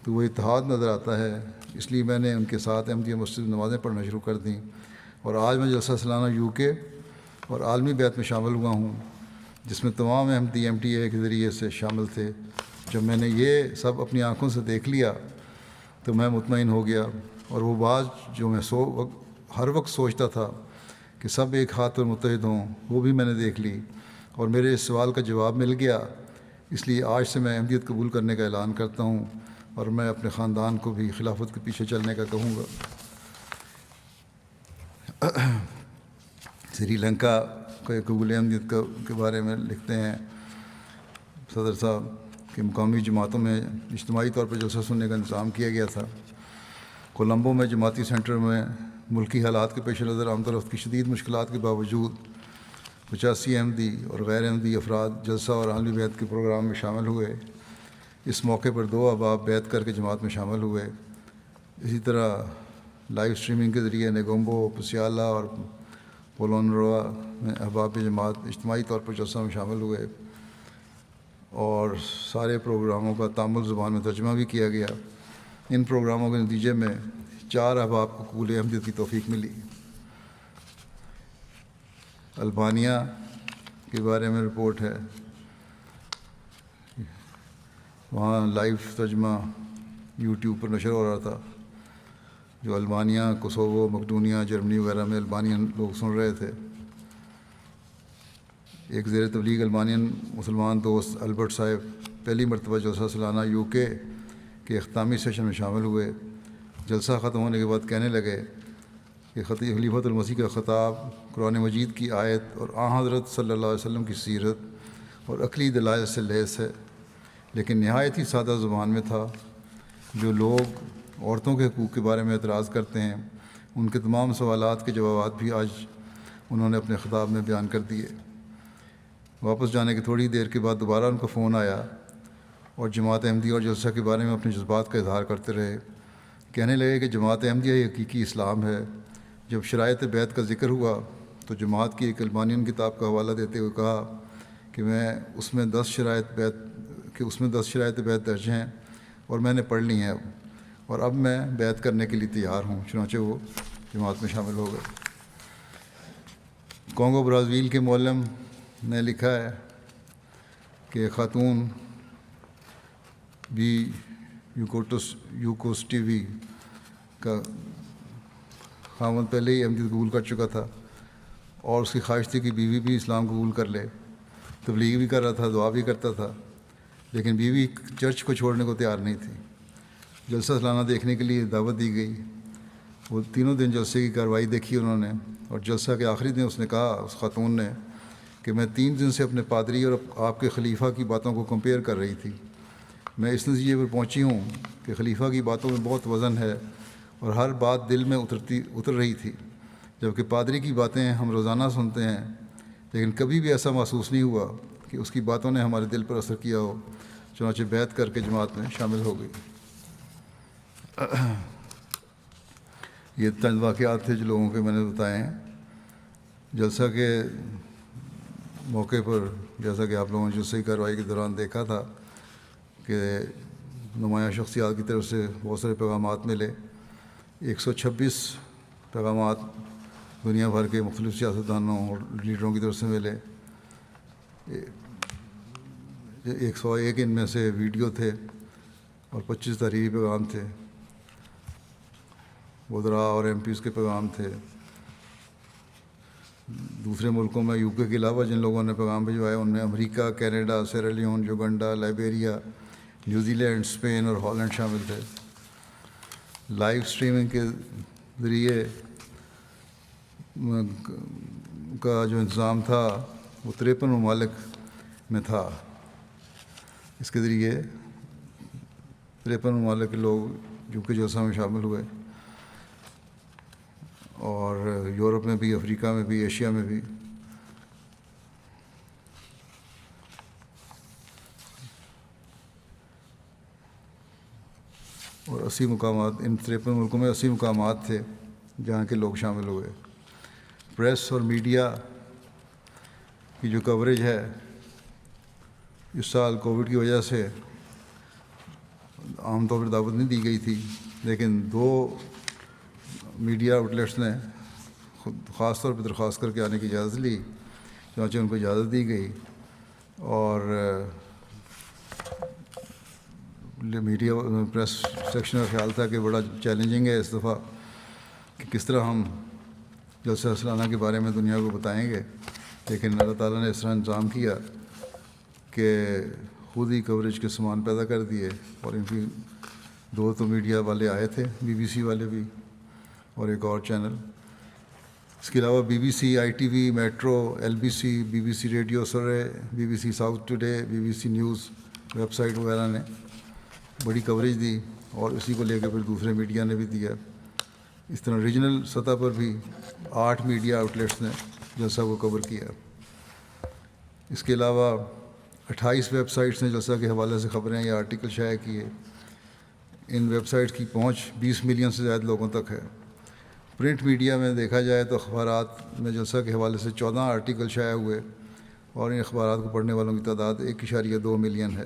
تو وہ اتحاد نظر آتا ہے، اس لیے میں نے ان کے ساتھ احمدیہ مسجد نمازیں پڑھنا شروع کر دیں، اور آج میں جلسہ سالانہ UK اور عالمی بیعت میں شامل ہوا ہوں، جس میں تمام احمدی MTA کے ذریعے سے شامل تھے۔ جب میں نے یہ سب اپنی آنکھوں سے دیکھ لیا تو میں مطمئن ہو گیا، اور وہ بات جو میں ہر وقت سوچتا تھا کہ سب ایک ہاتھ پر متحد ہوں، وہ بھی میں نے دیکھ لی، اور میرے اس سوال کا جواب مل گیا۔ اس لیے آج سے میں احمدیت قبول کرنے کا اعلان کرتا ہوں، اور میں اپنے خاندان کو بھی خلافت کے پیچھے چلنے کا کہوں گا۔ سری لنکا کے قبول احمدیت کے بارے میں لکھتے ہیں صدر صاحب کہ مقامی جماعتوں میں اجتماعی طور پر جلسہ سننے کا انتظام کیا گیا تھا۔ کولمبو میں جماعتی سینٹر میں ملکی حالات کے پیش نظر آمد و رفت کی شدید مشکلات کے باوجود 85 احمدی اور غیر احمدی افراد جلسہ اور عالمی بیعت کے پروگرام میں شامل ہوئے۔ اس موقع پر 2 احباب بیعت کر کے جماعت میں شامل ہوئے۔ اسی طرح لائیو اسٹریمنگ کے ذریعے نیگومبو، پسیالا اور پولونروا میں احباب جماعت اجتماعی طور پر جلسہ میں شامل ہوئے، اور سارے پروگراموں کا تامل زبان میں ترجمہ بھی کیا گیا۔ ان پروگراموں کے نتیجے میں 4 احباب کو قبول احمدیت کی توفیق ملی۔ البانیہ کے بارے میں رپورٹ ہے، وہاں لائیو ترجمہ YouTube پر نشر ہو رہا تھا، جو البانیہ، کوسوو، مقدونیہ، جرمنی وغیرہ میں البانین لوگ سن رہے تھے۔ ایک زیر تبلیغ البانین مسلمان دوست البرٹ صاحب پہلی مرتبہ جلسہ سالانہ UK کے اختتامی سیشن میں شامل ہوئے۔ جلسہ ختم ہونے کے بعد کہنے لگے کہ خلیفۃ المسیح کا خطاب قرآن مجید کی آیت اور حضرت صلی اللہ علیہ وسلم کی سیرت اور عقلی دلائل سے لیس ہے، لیکن نہایت ہی سادہ زبان میں تھا، جو لوگ عورتوں کے حقوق کے بارے میں اعتراض کرتے ہیں ان کے تمام سوالات کے جوابات بھی آج انہوں نے اپنے خطاب میں بیان کر دیے۔ واپس جانے کی تھوڑی دیر کے بعد دوبارہ ان کا فون آیا اور جماعت احمدیہ اور جلسہ کے بارے میں اپنے جذبات کا اظہار کرتے رہے۔ کہنے لگے کہ جماعت احمدیہ ہی حقیقی اسلام ہے۔ جب شرائط بیعت کا ذکر ہوا تو جماعت کی ایک البانین کتاب کا حوالہ دیتے ہوئے کہا کہ اس میں 10 شرائط بیعت درج ہیں اور میں نے پڑھ لی ہیں اور اب میں بیعت کرنے کے لیے تیار ہوں۔ چنانچہ وہ جماعت میں شامل ہو گئے۔ کانگو برازیل کے معلم نے لکھا ہے کہ خاتون بھی یوکوسٹیوی کا خاوند پہلے ہی احمدیت قبول کر چکا تھا اور اس کی خواہش تھی کہ بیوی بھی اسلام قبول کر لے۔ تبلیغ بھی کر رہا تھا، دعا بھی کرتا تھا، لیکن بیوی چرچ کو چھوڑنے کو تیار نہیں تھی۔ جلسہ سالانہ دیکھنے کے لیے دعوت دی گئی۔ وہ تینوں دن جلسے کی کارروائی دیکھی انہوں نے، اور جلسہ کے آخری دن اس نے کہا، اس خاتون نے، کہ میں 3 دن سے اپنے پادری اور آپ کے خلیفہ کی باتوں کو کمپیئر کر رہی تھی۔ میں اس نتیجے پر پہنچی ہوں کہ خلیفہ کی باتوں میں بہت وزن ہے اور ہر بات دل میں اتر رہی تھی، جبکہ پادری کی باتیں ہم روزانہ سنتے ہیں، لیکن کبھی بھی ایسا محسوس نہیں ہوا کہ اس کی باتوں نے ہمارے دل پر اثر کیا ہو۔ چنانچہ بیعت کر کے جماعت میں شامل ہو گئی۔ یہ چند واقعات تھے جو لوگوں کے میں نے بتائے ہیں۔ جلسہ کے موقع پر جیسا کہ آپ لوگوں نے جلسے کی کارروائی کے دوران دیکھا تھا کہ نمایاں شخصیات کی طرف سے بہت سارے پیغامات ملے۔ 126 پیغامات دنیا بھر کے مختلف سیاستدانوں اور لیڈروں کی طرف سے ملے۔ 101 ان میں سے ویڈیو تھے اور 25 تحریری پیغام تھے۔ وزراء اور ایم پیز کے پیغام تھے۔ دوسرے ملکوں میں یو کے علاوہ جن لوگوں نے پیغام بھجوائے ان میں امریکہ، Canada, Sierra Leone, Uganda, Liberia, New Zealand, Spain اور ہالینڈ شامل تھے۔ لائیو اسٹریمنگ کے ذریعے کا جو انتظام تھا وہ 53 ممالک میں تھا۔ اس کے ذریعے 53 ممالک کے لوگ جو کہ جلسہ میں شامل ہوئے، اور یورپ میں بھی، افریقہ میں بھی، ایشیا میں بھی۔ اور 80 مقامات، ان 53 ملکوں میں 80 مقامات تھے جہاں کے لوگ شامل ہوئے۔ پریس اور میڈیا کی جو کوریج ہے اس سال کووڈ کی وجہ سے عام طور پر دعوت نہیں دی گئی تھی، لیکن 2 میڈیا آؤٹلیٹس نے خاص طور پر درخواست کر کے آنے کی اجازت لی، چنانچہ ان کو اجازت دی گئی۔ اور میڈیا پریس سیکشن کا خیال تھا کہ بڑا چیلنجنگ ہے اس دفعہ کہ کس طرح ہم جلسہ سالانہ کے بارے میں دنیا کو بتائیں گے، لیکن اللہ تعالیٰ نے اس طرح انتظام کیا کہ خود ہی کوریج کے سامان پیدا کر دیے۔ اور ان کی 2 تو میڈیا والے آئے تھے، بی بی سی والے بھی اور ایک اور چینل۔ اس کے علاوہ B B C, I T V, Metro, L B C, B B C Radio Surrey, B B C South Today, B B C News website وغیرہ نے بڑی کوریج دی، اور اسی کو لے کے پھر دوسرے میڈیا نے بھی دیا۔ اس طرح ریجنل سطح پر بھی 8 میڈیا آؤٹلیٹس نے جلسہ کو کور کیا۔ اس کے علاوہ 28 ویب سائٹس نے جلسہ کے حوالے سے خبریں یا آرٹیکل شائع کیے۔ ان ویب سائٹس کی پہنچ 20 ملین سے زائد لوگوں تک ہے۔ پرنٹ میڈیا میں دیکھا جائے تو اخبارات میں جلسہ کے حوالے سے 14 آرٹیکل شائع ہوئے، اور ان اخبارات کو پڑھنے والوں کی تعداد 1.2 ملین ہے۔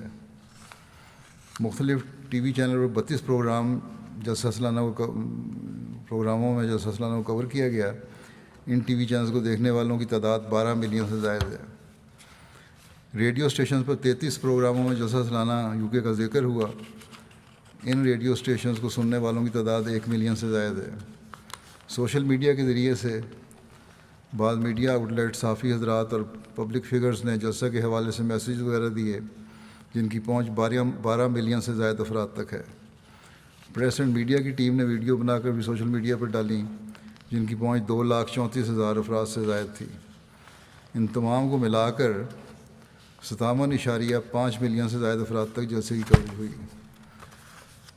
مختلف ٹی وی چینل پر 32 پروگرام جلسہ سالانہ پروگراموں میں جلسہ سالانہ کو کور کیا گیا۔ ان ٹی وی چینلز کو دیکھنے والوں کی تعداد 12 ملین سے زائد ہے۔ ریڈیو اسٹیشنز پر 33 پروگراموں میں جلسہ سالانہ یو کے کا ذکر ہوا۔ ان ریڈیو اسٹیشنز کو سننے والوں کی تعداد 1 ملین سے زائد ہے۔ سوشل میڈیا کے ذریعے سے بعض میڈیا آؤٹلیٹ، صحافی حضرات اور پبلک فگرز نے جلسہ کے حوالے سے میسیج وغیرہ دیے، جن کی پہنچ 12 ملین سے زائد افراد تک ہے۔ پریس اینڈ میڈیا کی ٹیم نے ویڈیو بنا کر بھی سوشل میڈیا پر ڈالیں، جن کی پہنچ 2,34,000 افراد سے زائد تھی۔ ان تمام کو ملا کر 57.5 ملین سے زائد افراد تک جلسے کی کوریج ہوئی۔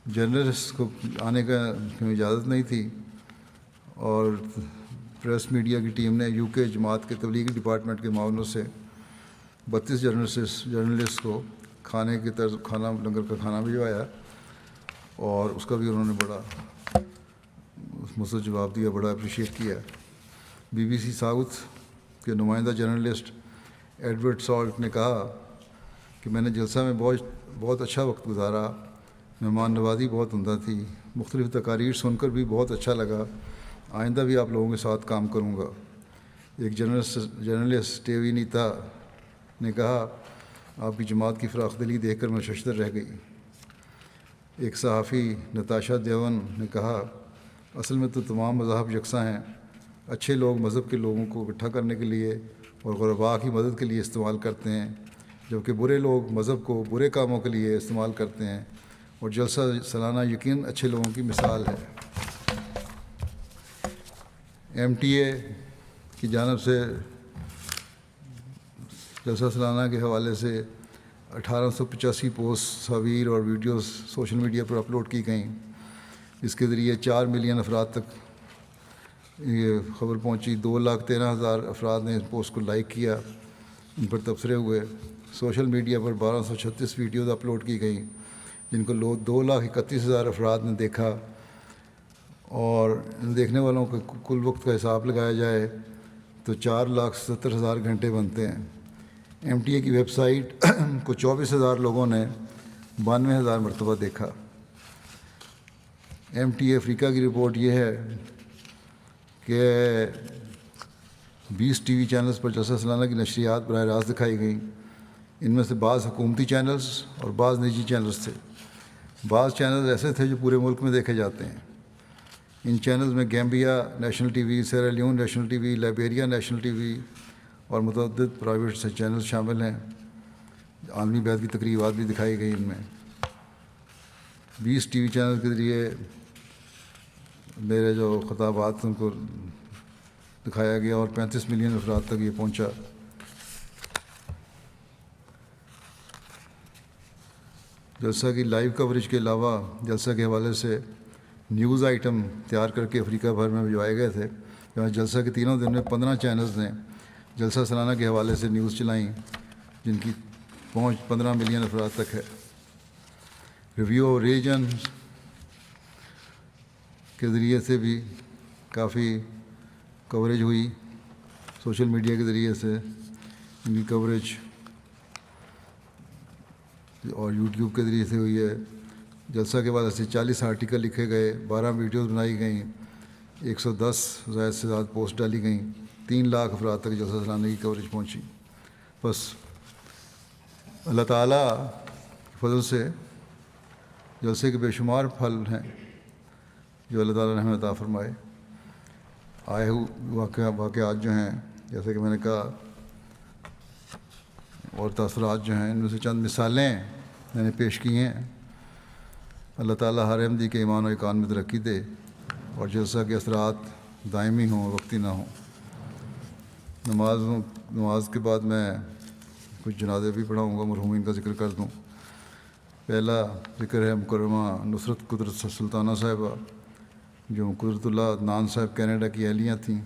جرنلسٹ کو آنے کا اجازت نہیں تھی، اور پریس میڈیا کی ٹیم نے یو کے جماعت کے تبلیغی ڈپارٹمنٹ کے معاونوں سے 32 جرنلسٹ کو کھانے کی طرز کھانا لنگر کا کھانا بھجوایا، اور اس کا بھی انہوں نے بڑا مثبت جواب دیا، بڑا اپریشیٹ کیا۔ بی بی سی ساؤتھ کے نمائندہ جرنلسٹ ایڈورڈ سالٹ نے کہا کہ میں نے جلسہ میں بہت اچھا وقت گزارا، مہمان نوازی بہت عمدہ تھی، مختلف تقاریر سن کر بھی بہت اچھا لگا، آئندہ بھی آپ لوگوں کے ساتھ کام کروں گا۔ ایک جرنلسٹ ٹیوی نیتا نے کہا آپ کی جماعت کی فراخ دلی دیکھ کر میں ششدر رہ گئی۔ ایک صحافی نتاشا دیون نے کہا اصل میں تو تمام مذاہب یکساں ہیں، اچھے لوگ مذہب کے لوگوں کو اکٹھا کرنے کے لیے اور غرباء کی مدد کے لیے استعمال کرتے ہیں، جبکہ برے لوگ مذہب کو برے کاموں کے لیے استعمال کرتے ہیں، اور جلسہ سالانہ یقین اچھے لوگوں کی مثال ہے۔ ایم ٹی اے کی جانب سے جلسہ سالانہ کے حوالے سے 1885 پوسٹ، تصاویر اور ویڈیوز سوشل میڈیا پر اپلوڈ کی گئیں۔ اس کے ذریعے 4 ملین افراد تک یہ خبر پہنچی۔ 2,13,000 افراد نے اس پوسٹ کو لائک کیا، ان پر تبصرے ہوئے۔ سوشل میڈیا پر 1236 ویڈیوز اپلوڈ کی گئیں جن کو 2,31,000 افراد نے دیکھا، اور ان دیکھنے والوں کے کل وقت کا حساب لگایا جائے تو 4,70,000 گھنٹے بنتے ہیں۔ ایم ٹی اے کی ویب سائٹ کو 24,000 لوگوں نے 92,000 مرتبہ دیکھا۔ ایم ٹی اے افریقہ کی رپورٹ یہ ہے کہ 20 ٹی وی چینلز پر جلسہ سالانہ کی نشریات براہ راست دکھائی گئیں۔ ان میں سے بعض حکومتی چینلز اور بعض نجی چینلز تھے۔ بعض چینلز ایسے تھے جو پورے ملک میں دیکھے جاتے ہیں۔ ان چینلز میں Gambia national T V, Sierra Leone national T V, Liberia national T V اور متعدد پرائیویٹ چینلز شامل ہیں۔ عالمی بیت کی تقریبات بھی دکھائی گئی۔ ان میں 20 ٹی وی چینل کے ذریعے میرے جو خطابات ان کو دکھایا گیا، اور 35 ملین افراد تک یہ پہنچا۔ جلسہ کی لائیو کوریج کے علاوہ جلسہ کے حوالے سے نیوز آئٹم تیار کر کے افریقہ بھر میں بھجوائے گئے تھے، جہاں جلسہ کے تینوں دن میں 15 چینلز نے جلسہ سالانہ کے حوالے سے نیوز چلائیں، جن کی پہنچ 15 ملین افراد تک ہے۔ ریویو ریجن کے ذریعے سے بھی کافی کوریج ہوئی، سوشل میڈیا کے ذریعے سے ان کی کوریج، اور یوٹیوب کے ذریعے سے ہوئی ہے۔ جلسہ کے بعد سے 40 آرٹیکل لکھے گئے، 12 ویڈیوز بنائی گئیں، 110 زائد سے زیادہ پوسٹ ڈالی گئیں، 3 لاکھ افراد تک جلسہ سالانہ کی کوریج پہنچی۔ بس اللہ تعالیٰ کے فضل سے جلسے کے بے شمار پھل ہیں جو اللہ تعالیٰ نے ہمیں عطا فرمائے۔ آئے ہوئے واقعات جو ہیں، جیسے کہ میں نے کہا، اور تاثرات جو ہیں، ان میں سے چند مثالیں میں نے پیش کی ہیں۔ اللہ تعالیٰ ہر احمدی کے ایمان و ایقان میں ترقی دے، اور جلسہ کے اثرات دائمی ہوں، وقتی نہ ہوں۔ نماز کے بعد میں کچھ جنازے بھی پڑھاؤں گا، مرحومین کا ذکر کر دوں۔ پہلا ذکر ہے مکرمہ نصرت قدرت سلطانہ صاحبہ، جو قدرت اللہ عدنان صاحب کینیڈا کی اہلیہ تھیں۔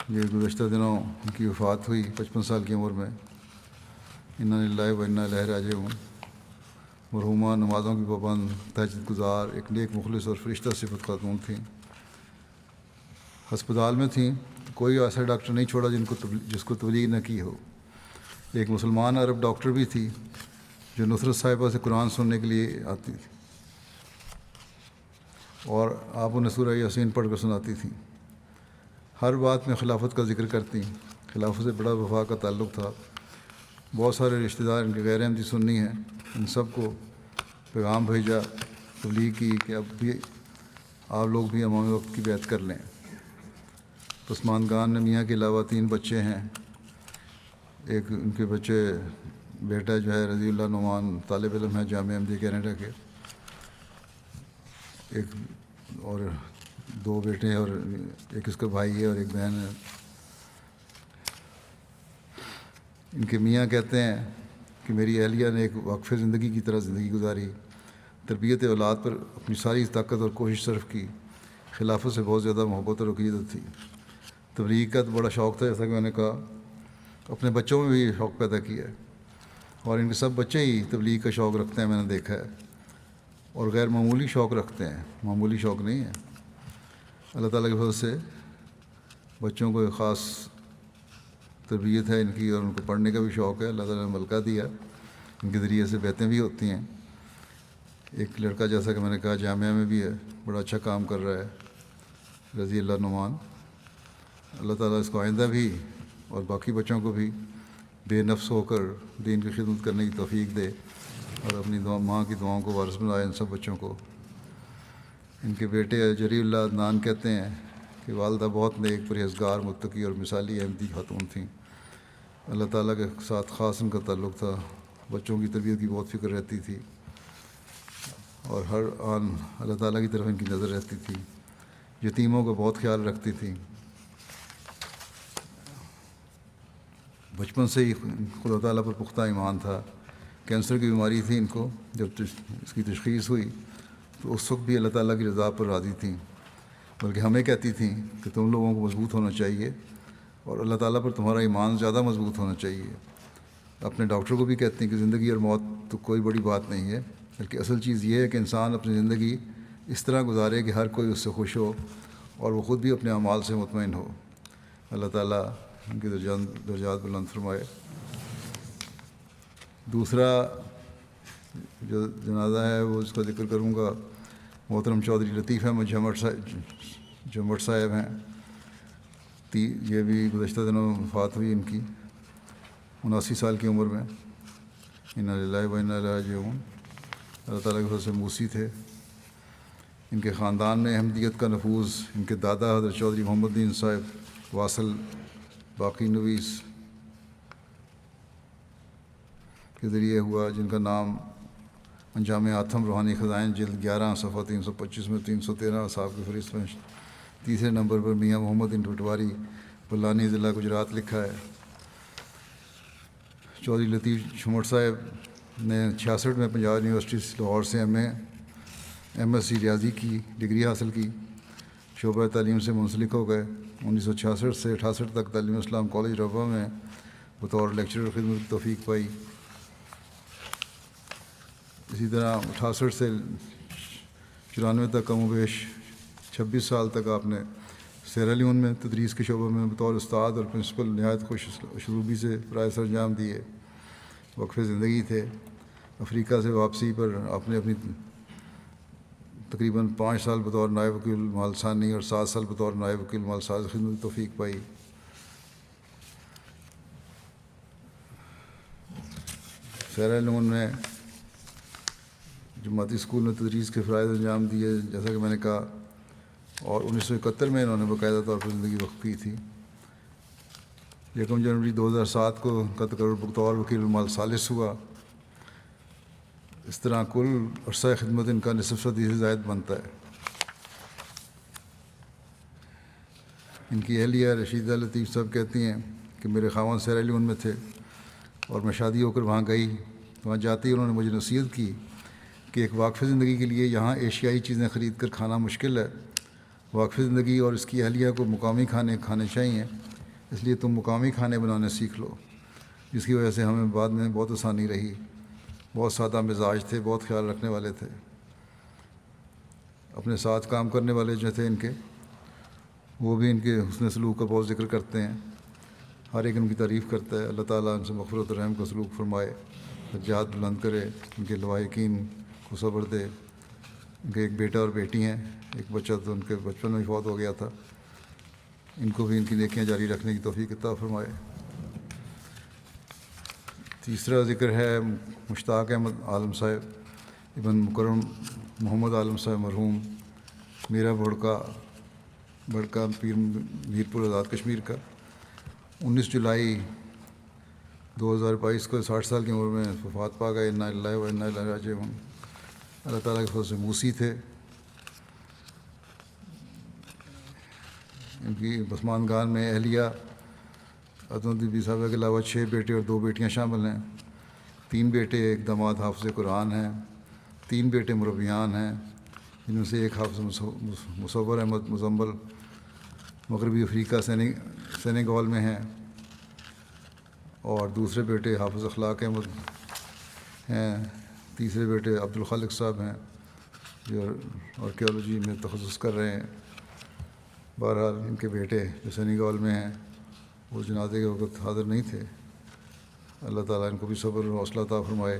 یہ گزشتہ دنوں ان کی وفات ہوئی 55 سال کی عمر میں۔ انا للہ و انا الیہ راجعون۔ مرحومہ نمازوں کی پابند، تہجد گزار، ایک نیک مخلص اور فرشتہ صفت خاتون تھیں۔ ہسپتال میں تھیں، کوئی ایسا ڈاکٹر نہیں چھوڑا جس کو تبلیغ نہ کی ہو۔ ایک مسلمان عرب ڈاکٹر بھی تھی جو نصرت صاحبہ سے قرآن سننے کے لیے آتی تھی، اور آپ انہیں سورہ یاسین پڑھ کر سناتی تھیں۔ ہر بات میں خلافت کا ذکر کرتی، خلافت سے بڑا وفا کا تعلق تھا۔ بہت سارے رشتہ دار ان کے غیر احمدی سنی ہیں، ان سب کو پیغام بھیجا، تبلیغ کی کہ اب بھی آپ لوگ بھی امام وقت کی بیعت کر لیں۔ پسماندگان نے میاں کے علاوہ 3 بچے ہیں۔ ایک ان کے بچے بیٹا جو ہے رضی اللہ نعمان طالب علم ہے جامعہ احمدیہ کینیڈا کے، ایک اور 2 بیٹے ہیں، اور ایک اس کا بھائی ہے اور ایک بہن ہے۔ ان کے میاں کہتے ہیں کہ میری اہلیہ نے ایک وقف زندگی کی طرح زندگی گزاری، تربیت اولاد پر اپنی ساری طاقت اور کوشش صرف کی. خلافت سے بہت زیادہ محبت اور عقیدت تھی. تبلیغ کا تو بڑا شوق تھا، جیسا کہ میں نے کہا. اپنے بچوں میں بھی یہ شوق پیدا کیا ہے، اور ان کے سب بچے ہی تبلیغ کا شوق رکھتے ہیں، میں نے دیکھا ہے. اور غیر معمولی شوق رکھتے ہیں، معمولی شوق نہیں ہے. اللہ تعالیٰ کے فضل سے بچوں کو ایک خاص تربیت ہے ان کی، اور ان کو پڑھنے کا بھی شوق ہے. اللہ تعالیٰ نے ملکہ دیا، ان کے ذریعے سے بیتیں بھی ہوتی ہیں. ایک لڑکا جیسا کہ میں نے کہا جامعہ میں بھی ہے، بڑا اچھا کام کر رہا ہے، رضی اللہ نعمان. اللہ تعالیٰ اس کو آئندہ بھی اور باقی بچوں کو بھی بے نفس ہو کر دین کی خدمت کرنے کی توفیق دے، اور اپنی ماں کی دعاؤں کو وارث بنائے ان سب بچوں کو. ان کے بیٹے جری اللہ عدنان کہتے ہیں کہ والدہ بہت نیک، پرہیزگار، متقی اور مثالی احمدی خاتون تھیں. اللہ تعالیٰ کے ساتھ خاص ان کا تعلق تھا. بچوں کی تربیت کی بہت فکر رہتی تھی، اور ہر آن اللہ تعالیٰ کی طرف ان کی نظر رہتی تھی. یتیموں کا بہت خیال رکھتی تھیں. بچپن سے ہی خدا تعالیٰ پر پختہ ایمان تھا. کینسر کی بیماری تھی ان کو. جب اس کی تشخیص ہوئی تو اس وقت بھی اللہ تعالیٰ کی رضا پر راضی تھیں، بلکہ ہمیں کہتی تھیں کہ تم لوگوں کو مضبوط ہونا چاہیے، اور اللہ تعالیٰ پر تمہارا ایمان زیادہ مضبوط ہونا چاہیے. اپنے ڈاکٹر کو بھی کہتے ہیں کہ زندگی اور موت تو کوئی بڑی بات نہیں ہے، بلکہ اصل چیز یہ ہے کہ انسان اپنی زندگی اس طرح گزارے کہ ہر کوئی اس سے خوش ہو، اور وہ خود بھی اپنے اعمال سے مطمئن ہو. اللہ تعالیٰ ان کے درجات بلند فرمائے. دوسرا جو جنازہ ہے وہ اس کا ذکر کروں گا، محترم چودھری لطیف احمد جھمٹ صاحب ہیں. یہ بھی گزشتہ دنوں وفات ہوئی ان کی 79 سال کی عمر میں. انا للہ و انا الیہ راجعون. اللہ تعالیٰ کے فضل سے موسی تھے. ان کے خاندان میں احمدیت کا نفوذ ان کے دادا حضرت چودھری محمد دین صاحب واصل باقی نویس کے ذریعے ہوا، جن کا نام انجام آتم روحانی خزائن جلد 11 صفحہ 325 میں 313 صاحب کی فہرست میں تیسرے نمبر پر میاں محمد ان پٹواری بلانی ضلع گجرات لکھا ہے. چودھری لطیف جھمٹ صاحب نے 66 میں پنجاب یونیورسٹی لاہور سے ایم ایس سی ریاضی کی ڈگری حاصل کی. شعبہ تعلیم سے منسلک ہو گئے. 1966 سے 68 تک تعلیم اسلام کالج ربوہ میں بطور لیکچرر خدمت کی توفیق پائی. اسی طرح 68 سے 94 تک کم و بیش 26 سال تک آپ نے سیرا لیون میں تدریس کے شعبہ میں بطور استاد اور پرنسپل نہایت خوش اسلوبی سے فرائض سر انجام دیے. وقف زندگی تھے. افریقہ سے واپسی پر آپ نے اپنی تقریباً 5 سال بطور نائب وکیل مال ثانی اور 7 سال بطور نائب وکیل مال ساز خدمت کی توفیق پائی. سیرا لیون میں جماعتی اسکول میں تدریس کے فرائض انجام دیے، جیسا کہ میں نے کہا. اور 1971 میں انہوں نے باقاعدہ طور پر زندگی وقف کی تھی. 1 جنوری 2007 کو ان کا تقرر بطور وکیل المال ثالث ہوا. اس طرح کل عرصہ خدمت ان کا نصف صدی سے زائد بنتا ہے. ان کی اہلیہ رشیدہ لطیف صاحب کہتی ہیں کہ میرے خاوند سیرا لیون میں تھے، اور میں شادی ہو کر وہاں گئی. وہاں جاتے ہی انہوں نے مجھے نصیحت کی کہ ایک واقف زندگی کے لیے یہاں ایشیائی چیزیں خرید کر کھانا مشکل ہے. واقف زندگی اور اس کی اہلیہ کو مقامی کھانے چاہیے، اس لیے تم مقامی کھانے بنانے سیکھ لو. جس کی وجہ سے ہمیں بعد میں بہت آسانی رہی. بہت سادہ مزاج تھے، بہت خیال رکھنے والے تھے. اپنے ساتھ کام کرنے والے جو تھے ان کے، وہ بھی ان کے حسن سلوک کا بہت ذکر کرتے ہیں. ہر ایک ان کی تعریف کرتا ہے. اللہ تعالیٰ ان سے مغفرت و رحم کا سلوک فرمائے، درجات بلند کرے، ان کے لواحقین کو صبر دے. ان کے ایک بیٹا اور بیٹی ہیں. ایک بچہ تو ان کے بچپن میں فوت ہو گیا تھا. ان کو بھی ان کی نیکیاں جاری رکھنے کی توفیق عطا فرمائے. تیسرا ذکر ہے مشتاق احمد عالم صاحب ابن مکرم محمد عالم صاحب مرحوم، میرا بڑکا میرپور آزاد کشمیر کا. 19 جولائی 2022 کو 60 سال کی عمر میں وفات پا گئے. انا للہ و انا الیہ راجعون. اللہ تعالیٰ کے فضل سے موسی تھے. ان کی بسمانگان میں اہلیہ عظمت بی صاحبہ کے علاوہ 6 بیٹے اور 2 بیٹیاں شامل ہیں. 3 بیٹے، ایک داماد حافظ قرآن ہیں، 3 بیٹے مربیان ہیں، جن میں سے ایک حافظ مصور احمد مزمل مغربی افریقہ سینیگال میں ہیں، اور دوسرے بیٹے حافظ اخلاق احمد ہیں، تیسرے بیٹے عبدالخالق صاحب ہیں جو آرکیالوجی میں تخصص کر رہے ہیں۔ بہرحال ان کے بیٹے جو سینیگال میں ہیں وہ جنازے کے وقت حاضر نہیں تھے۔ اللہ تعالیٰ ان کو بھی صبر و حوصلہ عطا فرمائے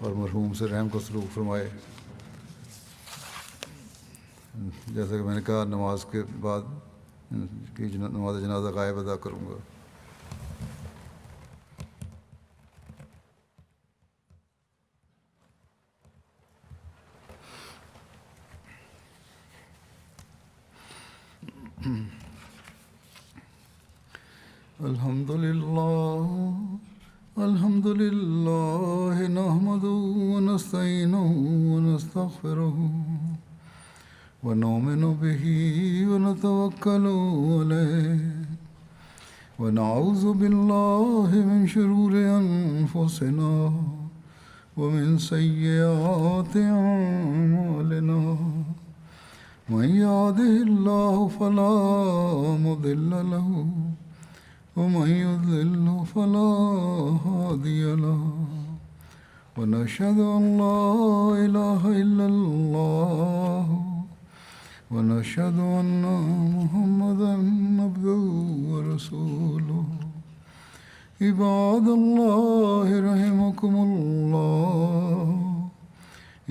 اور مرحوم سے رحم کو سلوک فرمائے۔ جیسا کہ میں نے کہا، نماز کے بعد کی نماز جنازہ غائب ادا کروں گا۔ الحمد للہ نحمده ونستعینه ونستغفره ونؤمن به ونتوکل علیہ ونعوذ باللہ من شرور انفسنا ومن سیئات اعمالنا من يهده الله فلا مضل له ومن يضلل فلا هادي له ونشهد أن لا إله إلا الله ونشهد أن محمدا عبده ورسوله عباد الله رحمكم الله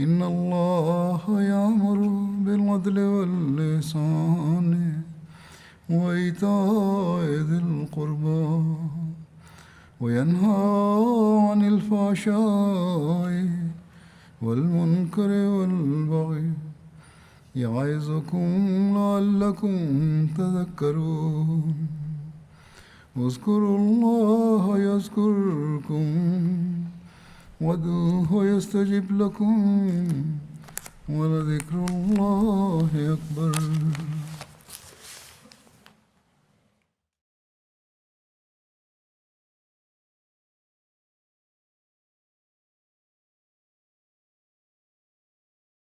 إن الله يأمر بالعدل والإحسان وإيتاء ذي القربى وينهى عن الفحشاء والمنكر والبغي يعظكم لعلكم تذكرون اذكروا الله يذكركم وادعوه يستجب لكم ولذكر الله أكبر